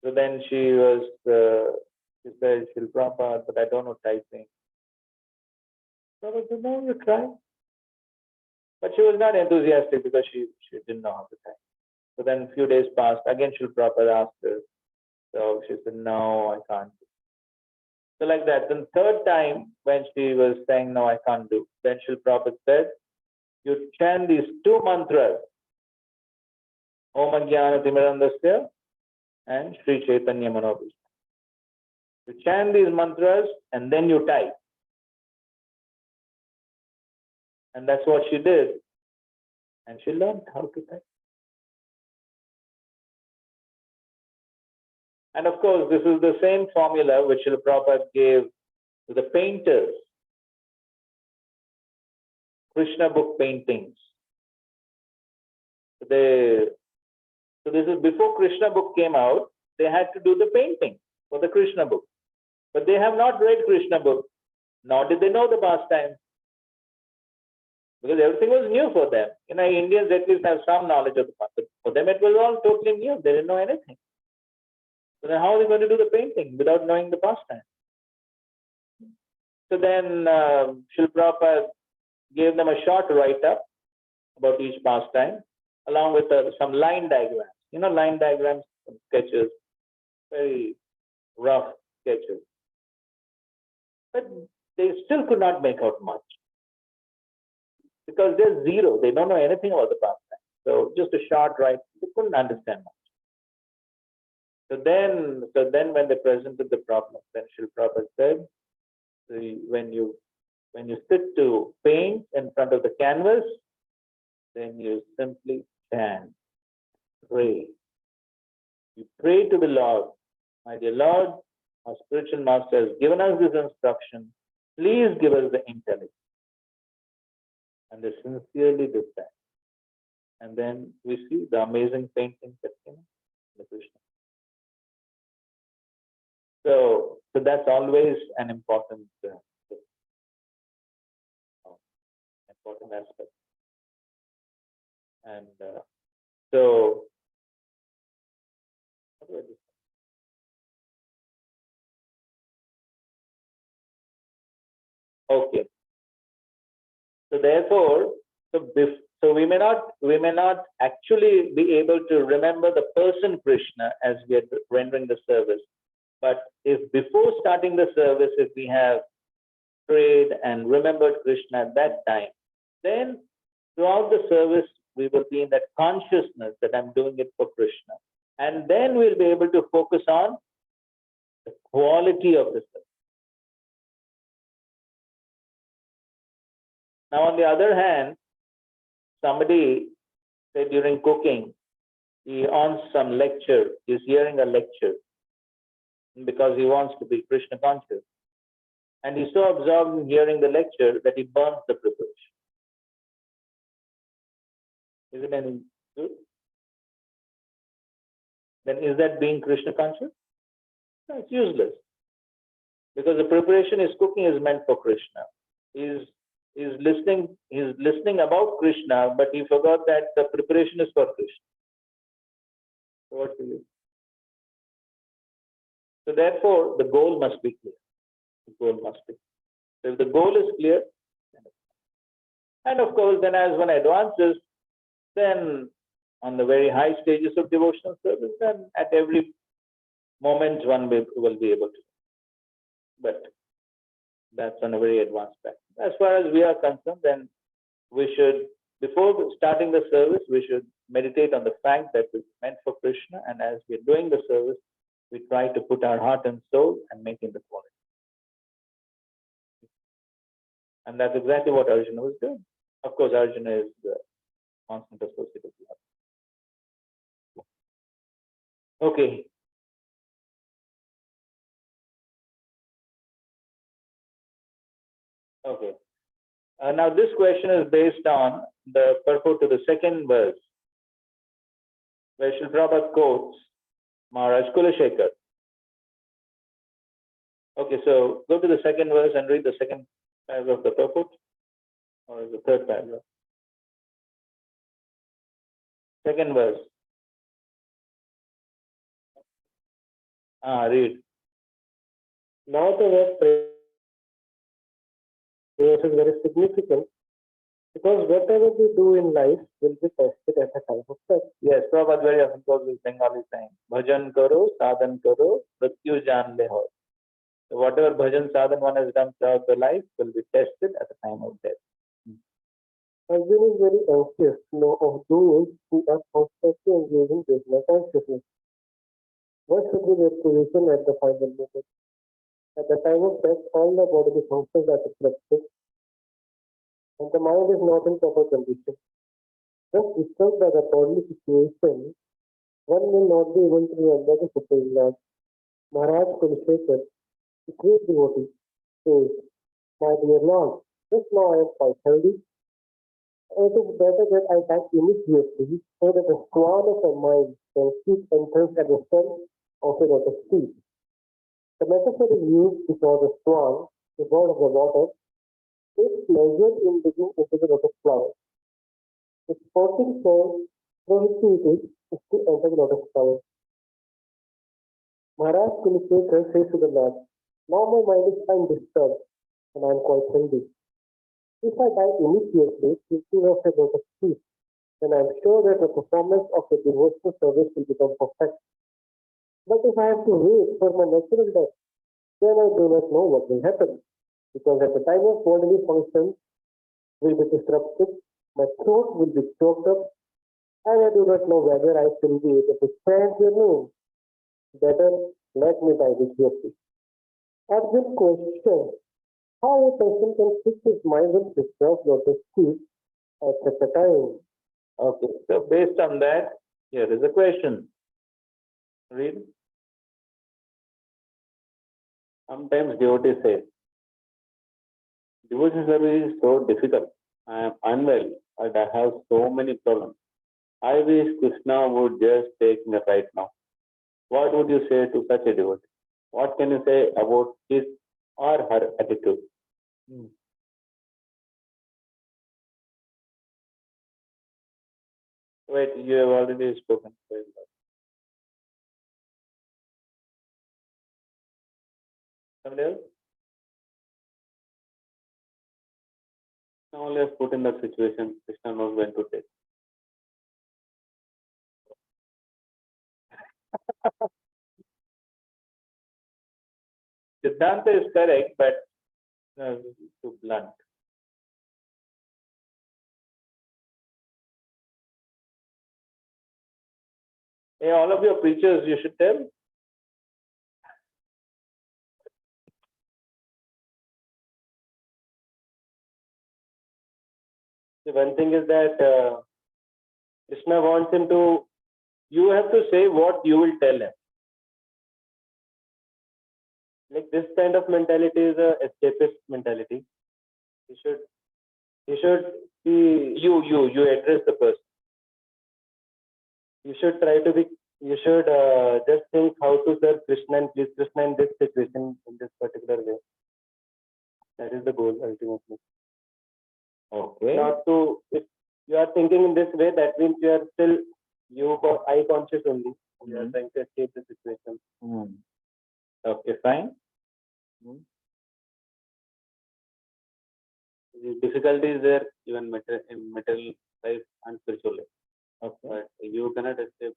So then she said, she'll Prabhupada, but I don't know typing. Prabhupada said, no, you try. But she was not enthusiastic because she didn't know how to type. So then a few days passed. Again, Shri Prabhupada asked her. So she said, no, I can't do. So like that. Then third time when she was saying, no, I can't do, then Shri Prabhupada said, you chant these two mantras, Om Jnana Timirandasya and Sri Chaitanya Manobhishna. You chant these mantras and then you type. And that's what she did. And she learned how to type. And of course, this is the same formula which Srila Prabhupada gave to the painters. Krishna book paintings. So this is before Krishna book came out, they had to do the painting for the Krishna book. But they have not read Krishna book, nor did they know the pastime. Because everything was new for them. Indians at least have some knowledge of the past. But for them, it was all totally new. They didn't know anything. So then how are they going to do the painting without knowing the pastime? So then Srila Prabhupada gave them a short write-up about each pastime, along with some line diagrams. Line diagrams, some sketches, very rough sketches. But they still could not make out much. Because they're zero. They don't know anything about the pastime. So just a short write, they couldn't understand much. So then when they presented the problem, then Srila Prabhupada said, when you sit to paint in front of the canvas, then you simply chant, pray. You pray to the Lord. My dear Lord, our spiritual master has given us this instruction. Please give us the intelligence. And they sincerely did that. And then we see the amazing paintings that came in the Krishna. So that's always an important aspect. And so, how do I do this? Okay. So therefore, so we may not actually be able to remember the person Krishna as we are rendering the service. But if before starting the service, if we have prayed and remembered Krishna at that time, then throughout the service, we will be in that consciousness that I'm doing it for Krishna. And then we'll be able to focus on the quality of the service. Now, on the other hand, somebody said during cooking, he on some lecture, he's hearing a lecture because he wants to be Krishna conscious. And he's so absorbed in hearing the lecture that he burns the preparation. Is it any good? Then is that being Krishna conscious? No, it's useless. Because the preparation is cooking is meant for Krishna. He's listening about Krishna, but he forgot that the preparation is for Krishna. So what to do? So therefore, the goal must be clear. The goal must be. So if the goal is clear, and of course, then as one advances, then on the very high stages of devotional service, then at every moment one will be able to. But that's on a very advanced path. As far as we are concerned, then we should, before starting the service, we should meditate on the fact that it's meant for Krishna, and as we're doing the service, we try to put our heart and soul and make it the quality. And that's exactly what Arjuna was doing. Of course, Arjuna is the constant associate of love. Okay. Okay. Now this question is based on the purport to the second verse, where Srila Prabhupada quotes Maharaj Kulashekar. Okay, so go to the second verse and read the second paragraph of the purport, or the third paragraph. Second verse. Read. Now the word praise is very significant because whatever we do in life will be tested at a time of test. Yes, Prabhupada very often goes with Bengali saying, Bhajan karo, sadhan karo, mrityu jaan le ho. So whatever bhajan sadhan one has done throughout the life will be tested at the time of death. Arjun is very anxious to know of those who are constantly engaged in Krishna consciousness. What should be their position at the final moment? At the time of death, all the bodily functions are disrupted and the mind is not in proper condition. Thus, disturbed by the bodily situation, one will not be able to remember the Supreme Lord. Maharaj Kulshekar, the great devotee, says, My dear Lord, just now I am quite healthy. It is better that I die immediately so that the swan of a mind can seek entrance at the cell of a lotus feet. The metaphor is used because the swan, the bird of the water, takes pleasure in digging into the lotus flower. Its sporting soul prohibited is to enter the lotus flower. Maharaj Kulishekar says to the Lord, Now my mind is undisturbed and I am quite healthy. If I die immediately, thinking of a lotus feet, then I am sure that the performance of the devotional service will become perfect. But if I have to wait for my natural death, then I do not know what will happen. Because at the time of bodily function will be disrupted, my throat will be choked up, and I do not know whether I will be able to chant your name. Better let me die immediately. Arjun questions how a person can fix his mind on Krishna's lotus feet at such a time. Okay, so based on that, here is a question. Read. Sometimes devotees say, devotion service is so difficult. I am unwell and I have so many problems. I wish Krishna would just take me right now. What would you say to such a devotee? What can you say about his or her attitude? Wait, you have already spoken. Somebody else? Now only have put in that situation, Krishna knows when to take. Siddhanta is correct, but too blunt. Hey, all of your preachers, you should tell. The one thing is that Krishna wants him to, You have to say what you will tell him. like this kind of mentality is a escapist mentality. He should be, You address the person. you should try to be, you should just think how to serve Krishna and please Krishna in this situation, in this particular way. That is the goal ultimately. Okay. Not to, if you are thinking in this way, that means you are still I conscious only. You are trying to escape the situation. Okay, fine. The difficulty is there even in material life and spiritual life. Okay. But you cannot escape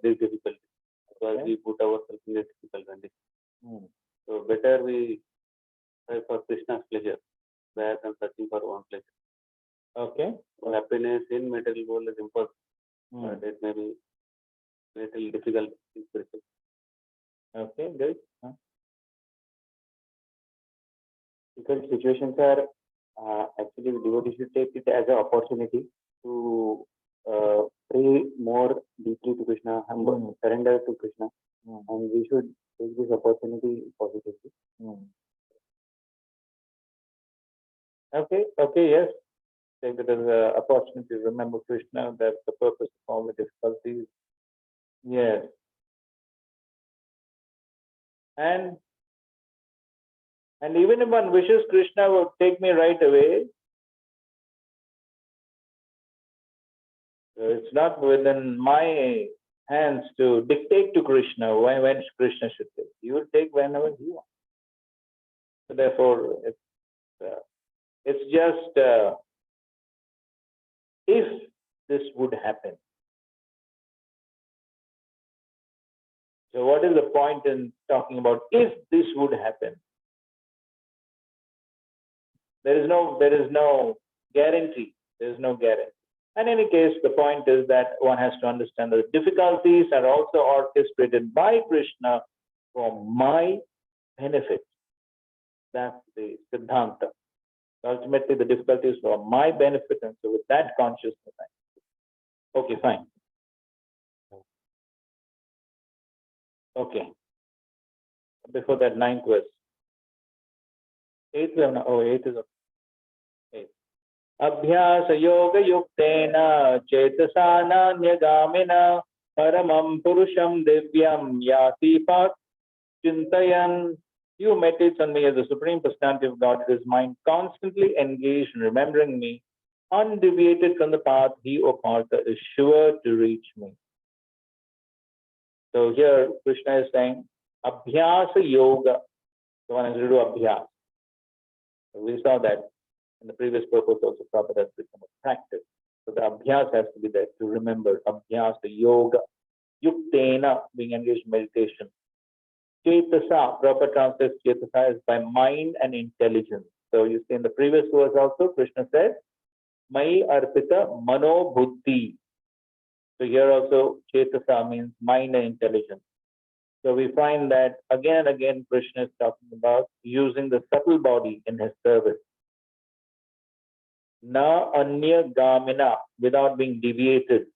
this difficulty because we put ourselves in a difficult condition. So better we try for Krishna's pleasure rather than searching for one pleasure. Okay. So happiness in material world is impossible, but it may be little difficult in spiritual. Okay, good. Difficult situations are actually devotees should take it as an opportunity to pray more deeply to Krishna and surrender to Krishna, and we should take this opportunity positively. Okay, yes. Take it as an opportunity to remember Krishna. That's the purpose of all the difficulties. Yes. And even if one wishes Krishna would take me right away, So it's not within my hands to dictate to Krishna when Krishna should take. He will take whenever he wants. So therefore, it's just if this would happen. So what is the point in talking about if this would happen? There is no guarantee. There is no guarantee. In any case, the point is that one has to understand that the difficulties are also orchestrated by Krishna for my benefit. That's the Siddhanta. Ultimately, the difficulties for my benefit, and so with that consciousness, okay, fine. Okay. Before that, 9th verse. 8th, oh, 8th is okay. Abhyasa yoga yuktena chetasa nanyagaminā paramam purusham divyam yati pat chintayan. You meditates on me as the Supreme Personality of God. His mind constantly engaged in remembering me, undeviated from the path. He, O Partha, is sure to reach me. So here Krishna is saying Abhyasa yoga. So one has to do Abhyas. So we saw that in the previous purpose also Prabhupada has become a practice. So the Abhyas has to be there to remember. Abhyasa yoga. Yuktena, being engaged in meditation. Chetasa, proper translates Chetasa is by mind and intelligence. So you see in the previous verse also, Krishna said, Mai arpita mano buddhi. So here also, Chetasa means mind and intelligence. So we find that again and again, Krishna is talking about using the subtle body in his service. Na anya gamina, without being deviated.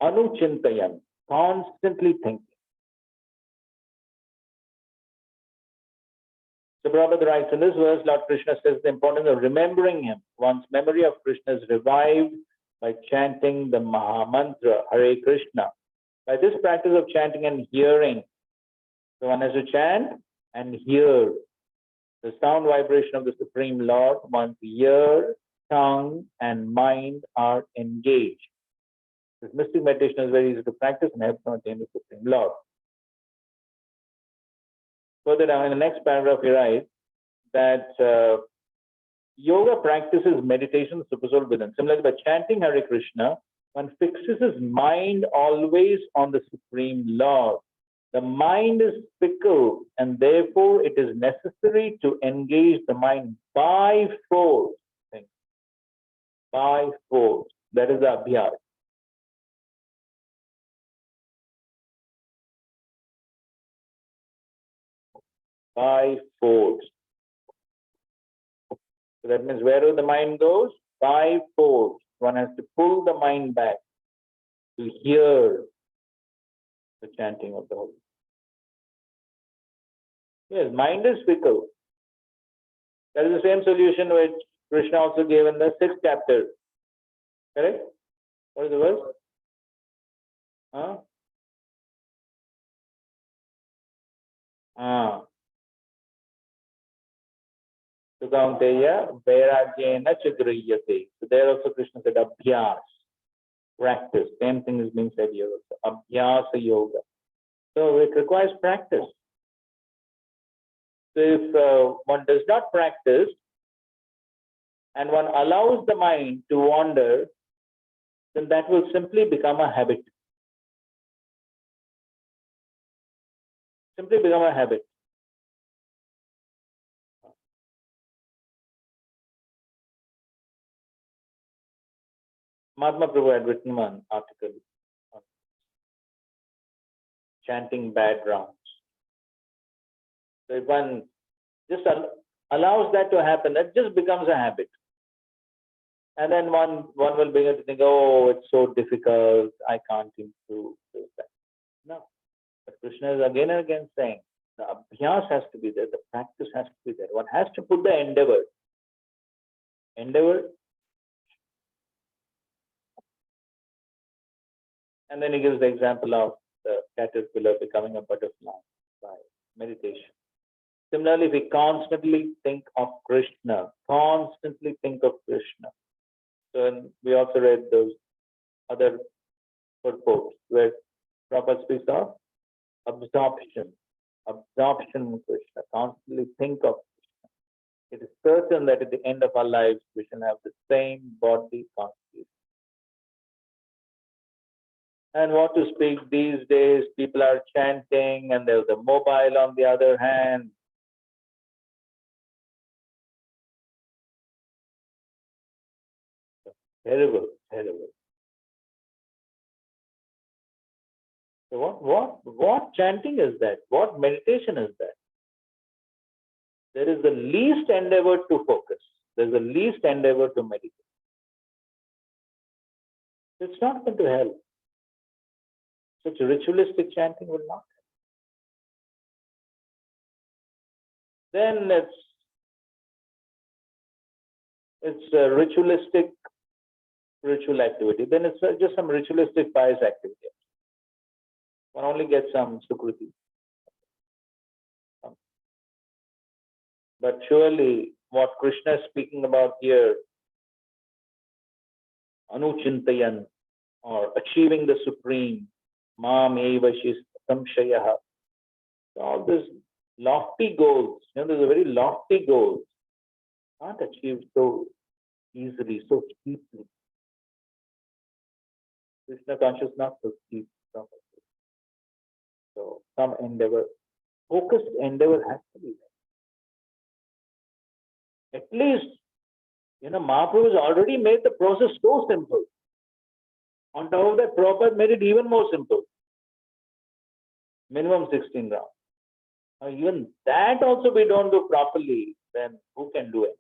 Anuchintayan, constantly thinking. So Prabhupada writes in this verse, Lord Krishna says the importance of remembering him. One's memory of Krishna is revived by chanting the Maha Mantra, Hare Krishna. By this practice of chanting and hearing, so one has to chant and hear the sound vibration of the Supreme Lord. One's ear, tongue, and mind are engaged. This mystic meditation is very easy to practice and helps one attain the Supreme Lord. Further down in the next paragraph, he writes that yoga practices meditation super within. Similarly, by chanting Hare Krishna, one fixes his mind always on the Supreme Lord. The mind is fickle, and therefore it is necessary to engage the mind by force. By force. That is the abhyas. By force. So that means wherever the mind goes, by force. One has to pull the mind back to hear the chanting of the Holy. Yes, mind is fickle. That is the same solution which Krishna also gave in the 6th chapter. Correct? What is the verse? Sukaunteya vairagyena chagriyate. So there also Krishna said abhyas, practice. Same thing is being said here also. Abhyasa yoga. So it requires practice. So if one does not practice and one allows the mind to wander, then that will simply become a habit. Simply become a habit. Mahatma Prabhu had written one article on chanting bad rounds. So if one just allows that to happen, that just becomes a habit. And then one will begin to think, oh, it's so difficult, I can't improve. No. But Krishna is again and again saying, the abhyas has to be there, the practice has to be there. One has to put the endeavor. And then he gives the example of the caterpillar becoming a butterfly by meditation. Similarly, if we constantly think of Krishna, So we also read those other purports where Prabhupada speaks of absorption in Krishna, constantly think of Krishna. It is certain that at the end of our lives, we shall have the same body constitution. And what to speak these days, people are chanting and there's a mobile on the other hand. Terrible. So what chanting is that? What meditation is that? There is the least endeavor to focus. There is the least endeavor to meditate. It's not going to help. Such ritualistic chanting will not help. Then it's a ritualistic spiritual activity. Then it's just some ritualistic pious activity. One only gets some sukruti. But surely what Krishna is speaking about here, anuchintayan, or achieving the supreme, mam eva samshayaha. All these lofty goals, these are very lofty goals, not achieved so easily, so cheaply. Krishna consciousness not so cheap. So some endeavor, focused endeavor has to be there. At least, Mahaprabhu has already made the process so simple. On top of that, Prabhupada made it even more simple. Minimum 16 rounds. Now, even that also we don't do properly, then who can do it?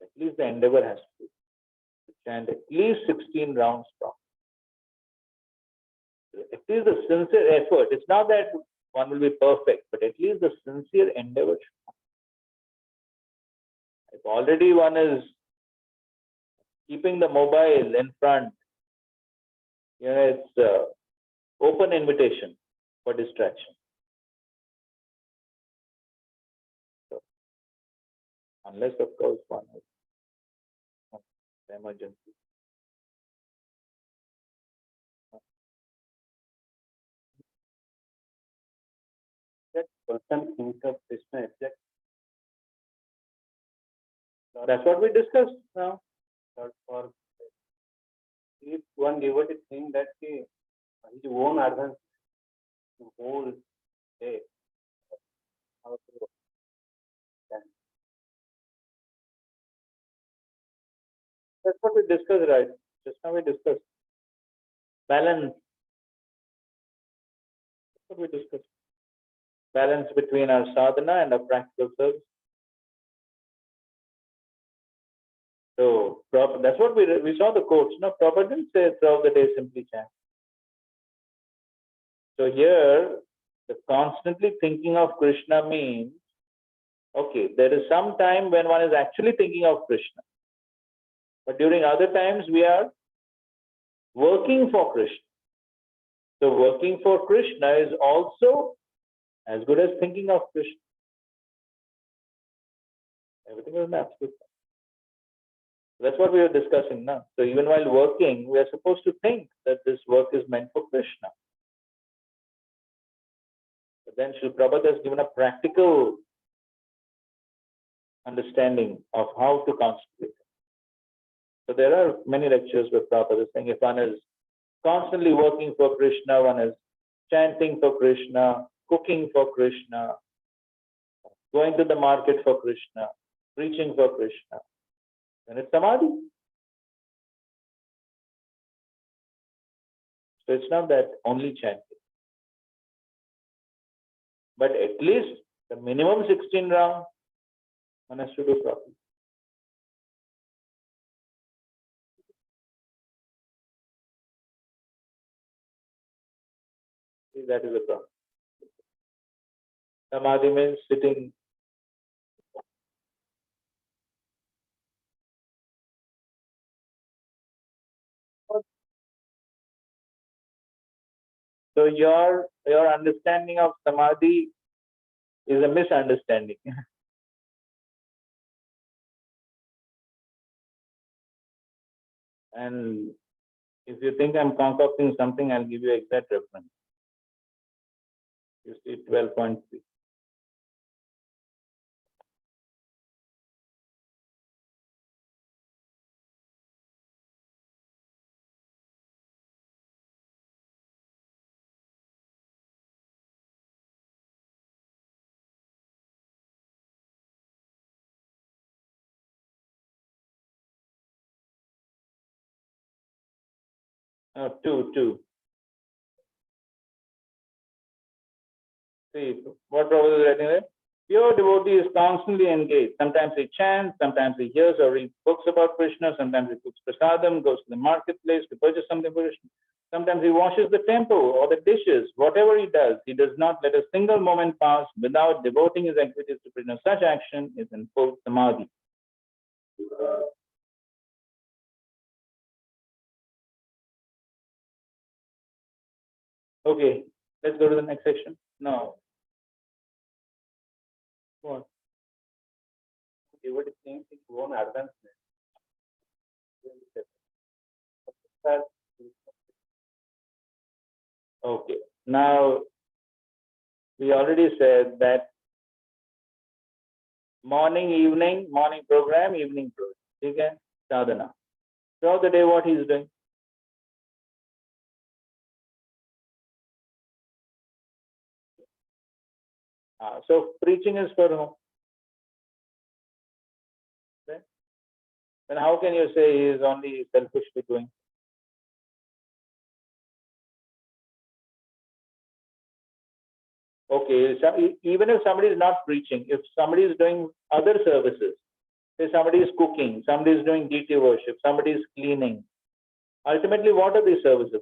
At least the endeavor has to be to chant at least 16 rounds properly. At least the sincere effort. It's not that one will be perfect, but at least the sincere endeavor should come. If already one is keeping the mobile in front, it's open invitation for distraction. So, unless, of course, one is emergency. That person thinks of Krishna exactly. That's what we discussed now. Or if one devotee thinks that his own organs, the whole day, how to stand. That's what we discussed, right? Just now we discussed. Balance. That's what we discussed. Balance between our sadhana and our practical service. So that's what we saw the quotes. No, Prabhupada didn't say throughout the day simply chant. So here, the constantly thinking of Krishna means, okay, there is some time when one is actually thinking of Krishna. But during other times, we are working for Krishna. So working for Krishna is also as good as thinking of Krishna. Everything is an absolute. That's what we are discussing now. So even while working, we are supposed to think that this work is meant for Krishna. But then Srila Prabhupada has given a practical understanding of how to concentrate. So there are many lectures where Prabhupada is saying if one is constantly working for Krishna, one is chanting for Krishna, cooking for Krishna, going to the market for Krishna, preaching for Krishna, then it's samadhi. So it's not that only chanting. But at least the minimum 16 rounds, one has to do properly. See, that is the problem. Samadhi means sitting. So your understanding of samadhi is a misunderstanding. And if you think I'm concocting something, I'll give you exact reference. You see 12.3. Two. See, what Prabhupada is writing there? Pure devotee is constantly engaged. Sometimes he chants, sometimes he hears or reads books about Krishna, sometimes he cooks prasadam, goes to the marketplace to purchase something for Krishna. Sometimes he washes the temple or the dishes. Whatever he does not let a single moment pass without devoting his activities to Krishna. Such action is in full samadhi. Okay, let's go to the next section. No. What? Okay, what is saying? One advancement. Okay, now we already said that morning program, evening program. Okay, sadhana. Throughout the day, what he's doing? So preaching is for whom? Okay. Then how can you say he is only selfishly doing? Okay, so even if somebody is not preaching, if somebody is doing other services, say somebody is cooking, somebody is doing deity worship, somebody is cleaning, ultimately what are these services?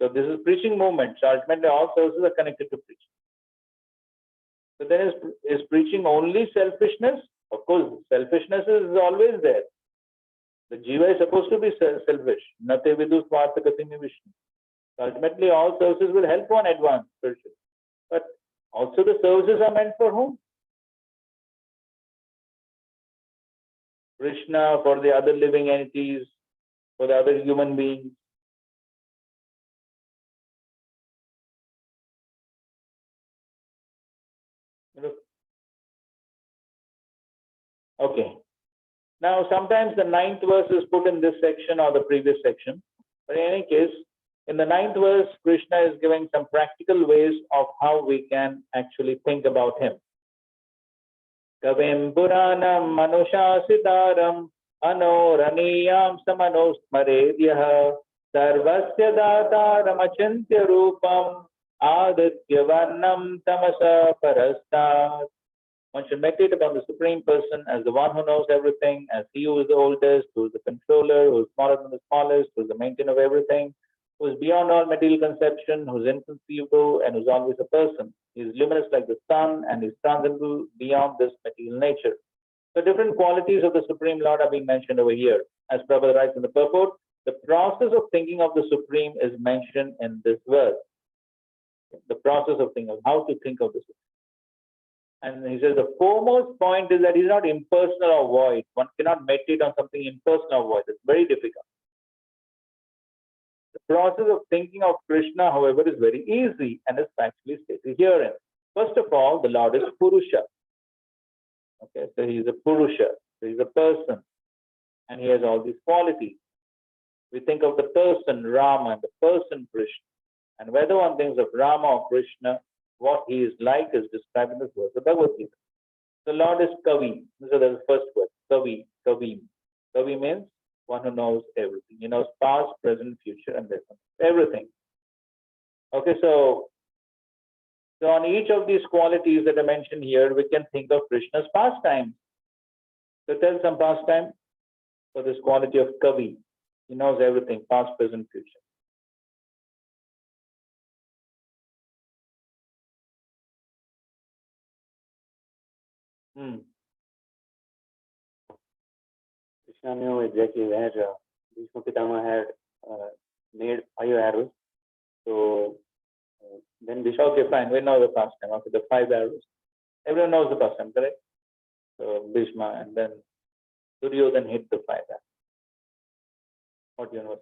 So this is preaching movement. So ultimately all services are connected to preaching. So then is preaching only selfishness? Of course, selfishness is always there. The jiva is supposed to be selfish. Nate vidu swartha katimi vishnu. Ultimately, all services will help one advance spiritually. But also the services are meant for whom? Krishna, for the other living entities, for the other human beings. Okay. Now, sometimes the 9th verse is put in this section or the previous section. But in any case, in the 9th verse, Krishna is giving some practical ways of how we can actually think about him. Kavim Puranam Manushasitaram Anoraniyam Samanosmaredyaha Sarvasya Dataram Achintya Rupam Aditya Varnam Tamasa Parastat. One should meditate upon the Supreme Person as the one who knows everything, as he who is the oldest, who is the controller, who is smaller than the smallest, who is the maintainer of everything, who is beyond all material conception, who is inconceivable, and who is always a person. He is luminous like the sun and is transcendental beyond this material nature. So different qualities of the Supreme Lord are being mentioned over here. As Prabhupada writes in the purport, the process of thinking of the Supreme is mentioned in this verse. The process of thinking of how to think of the Supreme. And he says the foremost point is that he's not impersonal or void. One cannot meditate on something impersonal or void. It's very difficult. The process of thinking of Krishna, however, is very easy and is actually stated herein. First of all, the Lord is Purusha. Okay, so he's a Purusha. So he's a person. And he has all these qualities. We think of the person Rama and the person Krishna. And whether one thinks of Rama or Krishna, what he is like is described in this verse of Bhagavad Gita. The Lord is Kavi. So that's the first word. Kavi. Kavim. Kavi means one who knows everything. He knows past, present, future, and everything. Okay, so on each of these qualities that are mentioned here, we can think of Krishna's pastimes. So tell some pastime for this quality of Kavi. He knows everything, past, present, future. Krishna knew exactly where Bhishma Pitama had made 5 arrows. So then Bhishma. Okay, fine. We know the pastime. Okay, the 5 arrows. Everyone knows the pastime, correct? So Bhishma, and then Duryodhan hit the fire. What universe?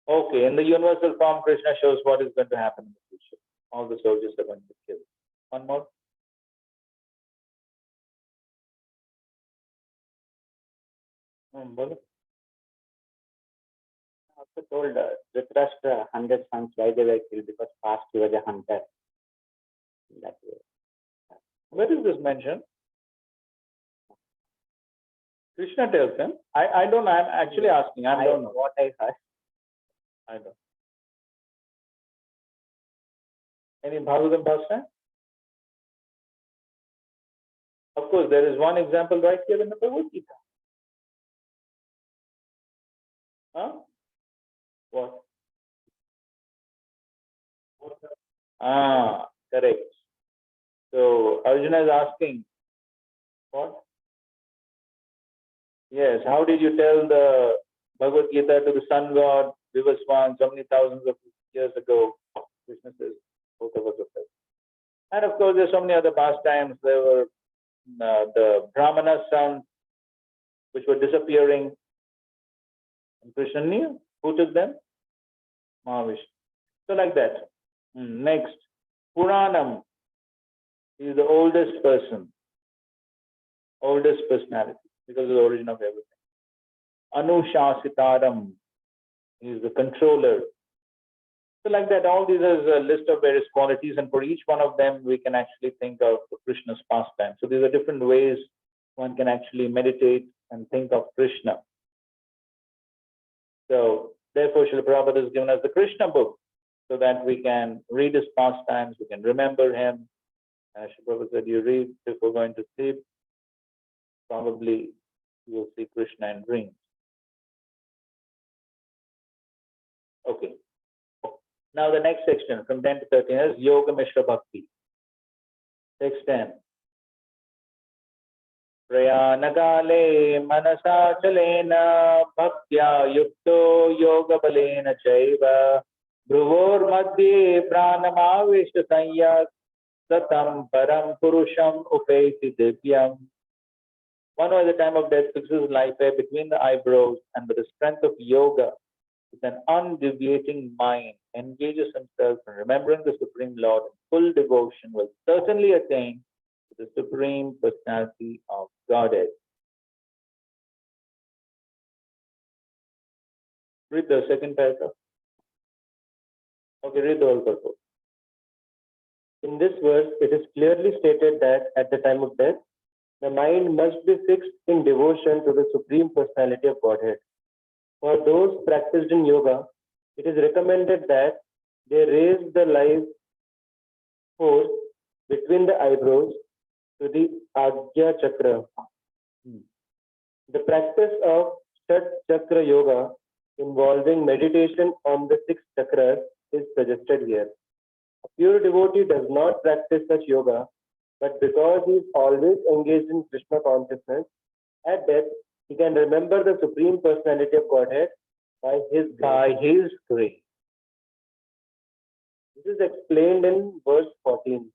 Okay, in the universal form, Krishna shows what is going to happen in the future. All the soldiers are going to be killed. One more. Bolo. Also told Dhritarashtra 100 sons why they were killed because past he was a hunter. That way. Where is this mentioned? Krishna tells him. I don't know. I'm actually asking. I don't know. What I heard. I don't. Any Bhagavatam Bhashna? Of course, there is one example right here in the Bhagavad Gita. Huh? What? Ah, correct. So Arjuna is asking, what? Yes, how did you tell the Bhagavad Gita to the sun god Vivaswan so many thousands of years ago? Krishna says, both of us are present. And of course, there's so many other pastimes. There were the Brahmana sons, which were disappearing. And Krishna knew who took them? Mahavishnu. So like that. Next, Puranam is the oldest person, oldest personality, because of the origin of everything. Anushasitaram is the controller. So like that, all these are a list of various qualities, and for each one of them, we can actually think of Krishna's pastime. So these are different ways one can actually meditate and think of Krishna. So therefore, Srila Prabhupada has given us the Krishna book so that we can read his pastimes, we can remember him. As Srila Prabhupada said, you read before going to sleep, probably you will see Krishna in dreams. Okay. Now the next section from 10 to 13 is Yoga Mishra Bhakti. Text 10. Prayanagale manasachalena bhaktya yukto yoga balena chaiva bhruvor madhye pranamavishta sanyak satam param purusham upaiti divyam. One who at the time of death fixes life between the eyebrows and with the strength of yoga, with an undeviating mind, engages himself in remembering the Supreme Lord in full devotion, will certainly attain to the Supreme Personality of Godhead. Read the second paragraph. Okay, read the whole purport. In this verse, it is clearly stated that at the time of death, the mind must be fixed in devotion to the Supreme Personality of Godhead. For those practiced in yoga, it is recommended that they raise the life force between the eyebrows to the Agya Chakra. The practice of Shat Chakra Yoga involving meditation on the 6 chakras is suggested here. A pure devotee does not practice such yoga, but because he is always engaged in Krishna consciousness, at death he can remember the Supreme Personality of Godhead by his grace. This is explained in verse 14.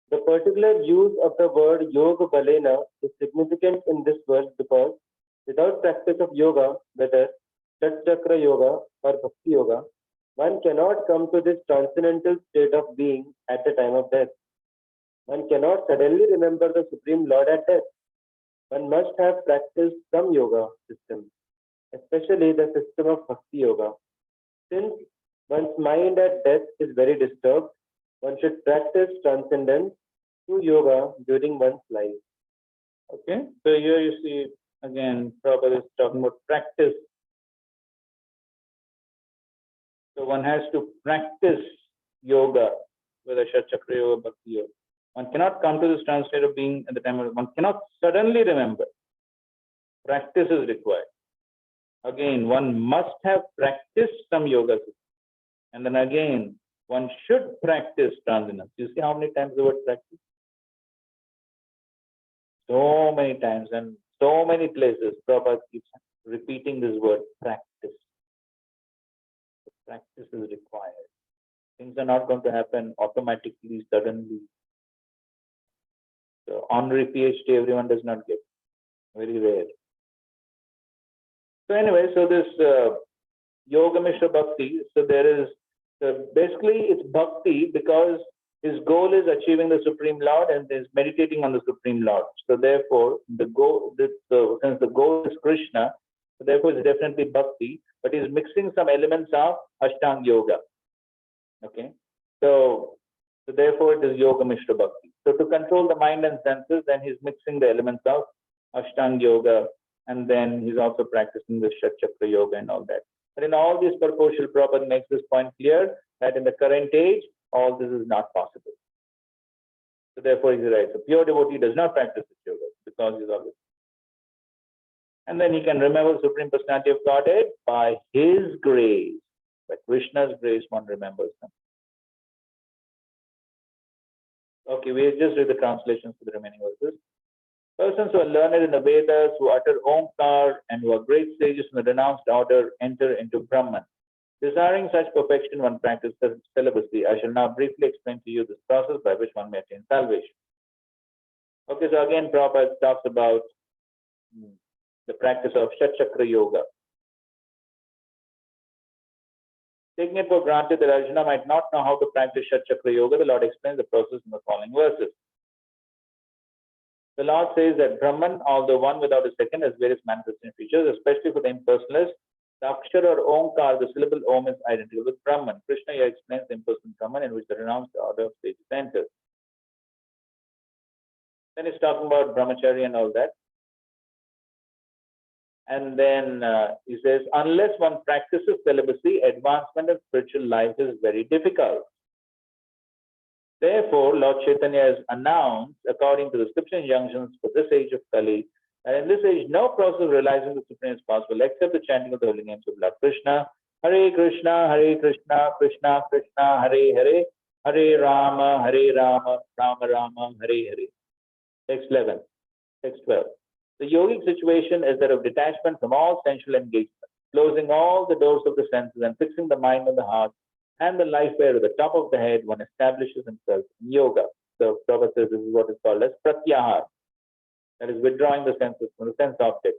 The particular use of the word yoga balena is significant in this verse because without practice of yoga, whether Shat Chakra Yoga or Bhakti Yoga, one cannot come to this transcendental state of being at the time of death. One cannot suddenly remember the Supreme Lord at death. One must have practiced some yoga system, especially the system of Bhakti Yoga. Since one's mind at death is very disturbed, one should practice transcendence through yoga during one's life. Okay, so here you see again, Prabhupada is talking about practice. So one has to practice yoga, whether Shat Chakra Yoga, Bhakti Yoga. One cannot come to this trance state of being at the time of one cannot suddenly remember. Practice is required. Again, one must have practiced some yoga system. And then again, one should practice transcendence. You see how many times the word practice? So many times and so many places, Prabhupada keeps repeating this word, practice. Practice is required. Things are not going to happen automatically, suddenly. So honorary PhD everyone does not get. Very rare. So anyway, so this Yoga Mishra Bhakti, so there is, basically it's Bhakti because his goal is achieving the Supreme Lord and is meditating on the Supreme Lord. So therefore, since the goal is Krishna, so therefore it's definitely Bhakti, but he's mixing some elements of Ashtanga Yoga. Okay, so therefore it is Yoga Mishra Bhakti. So to control the mind and senses, then he's mixing the elements of Ashtanga Yoga, and then he's also practicing the Shat Chakra Yoga and all that. But in all these purported, Prabhupada makes this point clear that in the current age, all this is not possible. So therefore he's right. So pure devotee does not practice this yoga because he's always. And then he can remember the Supreme Personality of Godhead by his grace. By Krishna's grace, one remembers them. Okay, we just read the translations for the remaining verses. Persons who are learned in the Vedas, who utter Omkar, and who are great sages in the renounced order, enter into Brahman. Desiring such perfection, one practices celibacy. I shall now briefly explain to you this process by which one may attain salvation. Okay, so again, Prabhupada talks about the practice of Shat Chakra Yoga. Taking it for granted that Arjuna might not know how to practice Shat Chakra Yoga, the Lord explains the process in the following verses. The Lord says that Brahman, although one without a second, has various manifesting features, especially for the impersonalist. The Akshara or Omkar, the syllable Om, is identical with Brahman. Krishna here explains the impersonal Brahman in which the renounced order of sages enters. Then he's talking about brahmacharya and all that. And then he says, unless one practices celibacy, advancement in spiritual life is very difficult. Therefore, Lord Chaitanya has announced, according to the scripture injunctions for this age of Kali, that in this age, no process of realizing the Supreme is possible except the chanting of the holy names of Lord Krishna. Hare Krishna, Krishna Krishna, Hare Hare, Hare Rama, Rama Rama, Hare Hare. Text 11, text 12. The yogic situation is that of detachment from all sensual engagement, closing all the doors of the senses and fixing the mind on the heart and the life air at the top of the head, one establishes himself in yoga. So Prabhupada says this is what is called as pratyahar, that is withdrawing the senses from the sense object.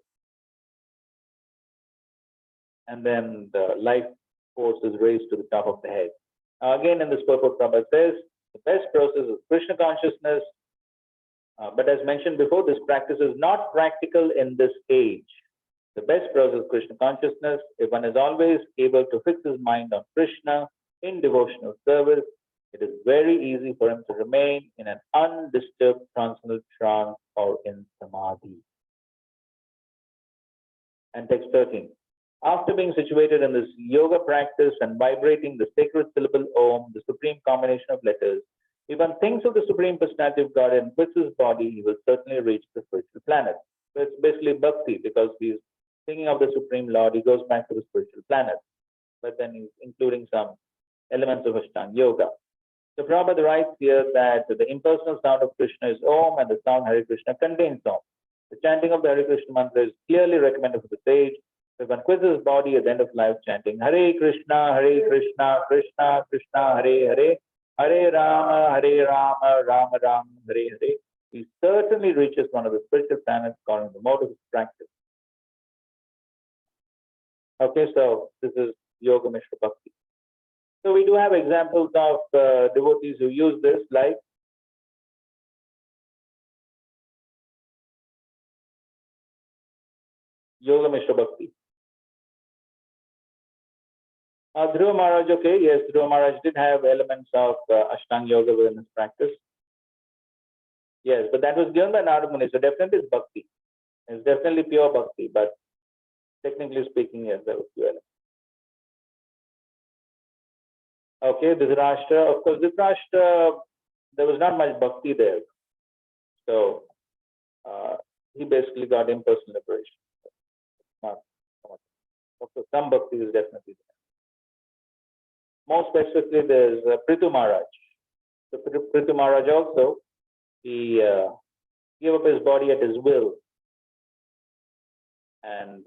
And then the life force is raised to the top of the head. Again, in this purport, Prabhupada says the best process is Krishna consciousness. But as mentioned before, this practice is not practical in this age. The best process is Krishna consciousness. If one is always able to fix his mind on Krishna in devotional service, it is very easy for him to remain in an undisturbed transcendental trance or in samadhi. And text 13. After being situated in this yoga practice and vibrating the sacred syllable Om, the supreme combination of letters, if one thinks of the Supreme Personality of God and quits his body, he will certainly reach the spiritual planet. So it's basically bhakti, because he's thinking of the Supreme Lord, he goes back to the spiritual planet. But then he's including some elements of Ashtanga Yoga. So Prabhupada writes here that the impersonal sound of Krishna is Om and the sound Hare Krishna contains Om. The chanting of the Hare Krishna mantra is clearly recommended for the sage. If one quits his body at the end of life chanting Hare Krishna, Krishna Krishna, Hare Hare, Hare Rama, Rama Rama, Hare Hare, he certainly reaches one of the spiritual planets according to the mode of his practice. Okay, so this is Yoga Mishra Bhakti. So we do have examples of devotees who use this, like Yoga Mishra Bhakti. Dhruva Maharaj, okay, yes, Dhruva Maharaj did have elements of Ashtanga Yoga within his practice. Yes, but that was given by Narada Muni, so definitely it's Bhakti. It's definitely pure Bhakti, but technically speaking, yes, there was few elements. Okay, Dhritarashtra, of course, Dhritarashtra, there was not much Bhakti there. So, he basically got impersonal liberation. Not so much. Of course, some Bhakti is definitely there. More specifically, there's Prithu Maharaj. So Prithu Maharaj also, he gave up his body at his will. And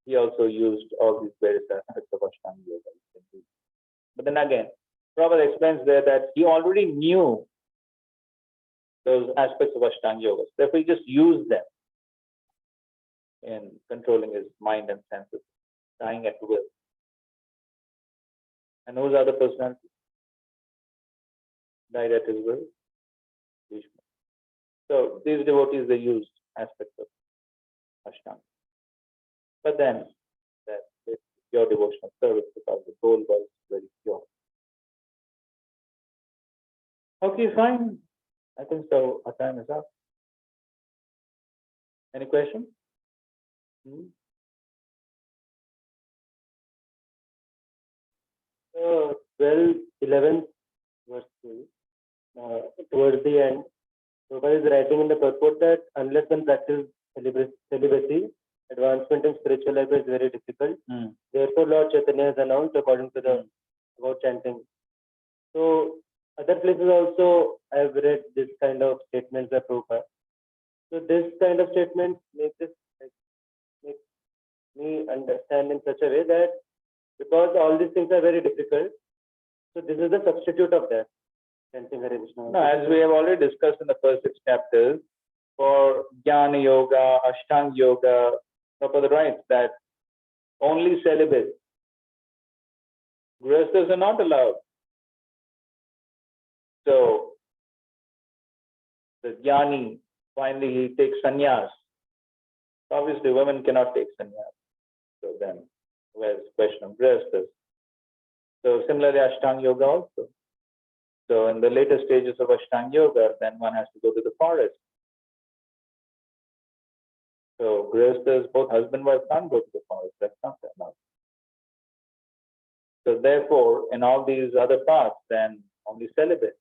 he also used all these various aspects of Ashtanga Yoga. But then again, Prabhupada explains there that he already knew those aspects of Ashtanga Yoga. Therefore, he just used them in controlling his mind and senses, dying at will. And those are the personalities. Died at his will. Bhishma. So these devotees, they used aspects of Ashtanga. But then, it's pure devotional service because the goal was very pure. Okay, fine. I think so. Our time is up. Any questions? 12, 11 verse 2, towards the end, Prabhupada is writing in the purport that unless one practices celibacy, advancement in spiritual life is very difficult. Therefore, Lord Chaitanya has announced according to the about chanting. So, other places also I have read this kind of statements by Prabhupada. So, this kind of statement makes me understand in such a way that because all these things are very difficult, so this is the substitute of that. Chanting Hare Krishna. No, as we have already discussed in the first 6 chapters, for Jnana Yoga, Ashtanga Yoga, Prabhupada writes that only celibates, grihasthas are not allowed. So, the Jnani, finally he takes sannyas. Obviously, women cannot take sannyas. So then, where's the question of grihasthas? So, similarly, Ashtanga Yoga also. So, in the later stages of Ashtanga Yoga, then one has to go to the forest. So, grihasthas, both husband and wife can't go to the forest. That's not allowed. So, therefore, in all these other paths, then only celibate.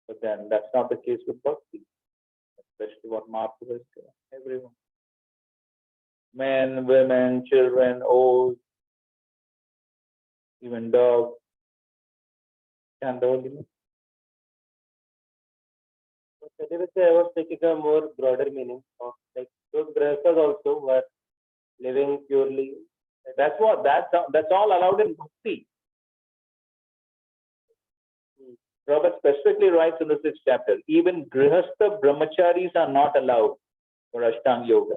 But then that's not the case with bhakti, especially what Mahaprabhu is saying. Everyone. Men, women, children, old, even dogs. Can the holy name? Celibacy, I was taking a more broader meaning of like those grihasthas also who are living purely. That's all allowed in bhakti. Prabhupada specifically writes in the 6th chapter, even grihastha brahmacharis are not allowed for Ashtanga Yoga.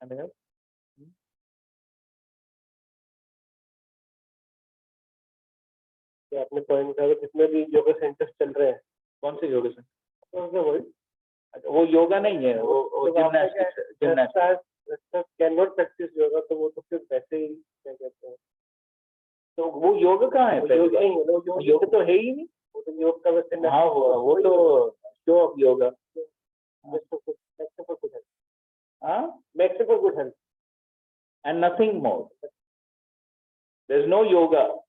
Anything else? आपने point कहा जितने भी yoga centres चल रहे हैं कौन से yoga centre वो योगा नहीं है, वो gymnastics can not practice yoga, तो वो तो फिर वैसे ही क्या कहते हैं, तो वो योग कहाँ है? योग नहीं है, योग तो है ही नहीं, वो तो योग का वैसे हाँ वो तो show off yoga. Makes for good health and nothing more. There's no yoga.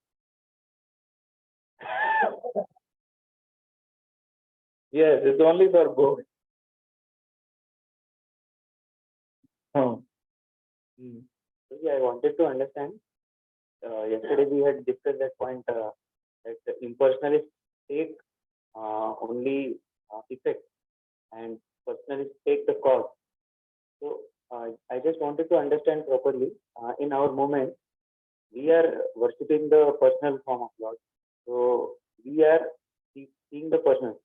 Yes, it's only for good. So, yeah, I wanted to understand. Yesterday we had discussed that point that the impersonalists take only effect and personalists take the cause. So I just wanted to understand properly. In our movement, we are worshipping the personal form of Lord. So we are seeing the personal.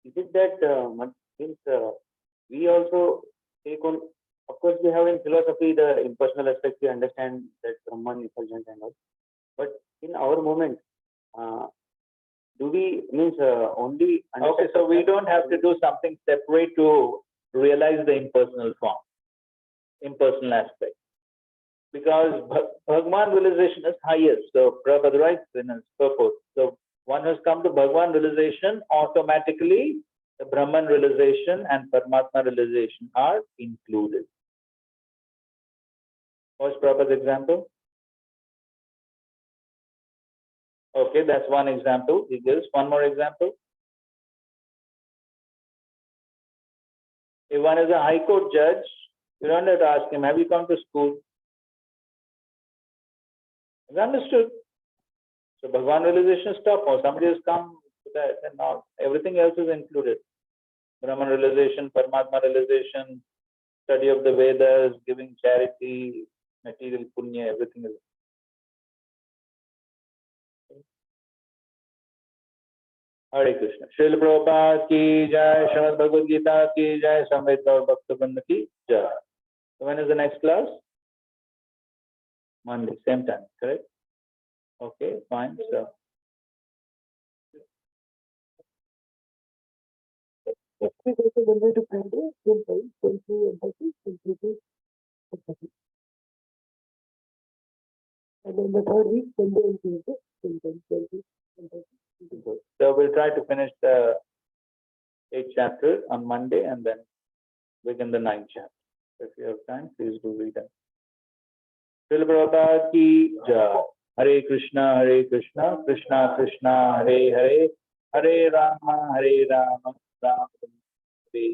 Is it that means we also take on? Of course, we have in philosophy the impersonal aspect. We understand that Brahman, effulgence, and all. But in our movement, do we means only? Okay, so we don't have to do something separate to realize the impersonal form, impersonal aspect, because Bhagwan realization is highest. So Prabhupada writes in his purpose. So one has come to Bhagwan realization, automatically the Brahman realization and Paramatma realization are included. What's Prabhupada's example? Okay, that's one example. He gives one more example. If one is a high court judge, you don't have to ask him, have you come to school? It's understood. So Bhagwan realization stop, or somebody has come to that, and now everything else is included. Brahman realization, Paramatma realization, study of the Vedas, giving charity, material punya, everything is. Hare Krishna. Srila Prabhupada ki jai, Srimad Bhagavad Gita ki jai, Samved Gaur Bhaktaband ki jai. So when is the next class? Monday, same time, correct? Okay, fine. So and then the third week, Sunday and Tuesday, 10, so we'll try to finish the 8th chapter on Monday and then begin the 9th chapter. If you have time, please do read them. Srila Prabhupada ki jai. Hare Krishna, Krishna Krishna, Hare Hare, Hare Rama, Rama, Rama, Hare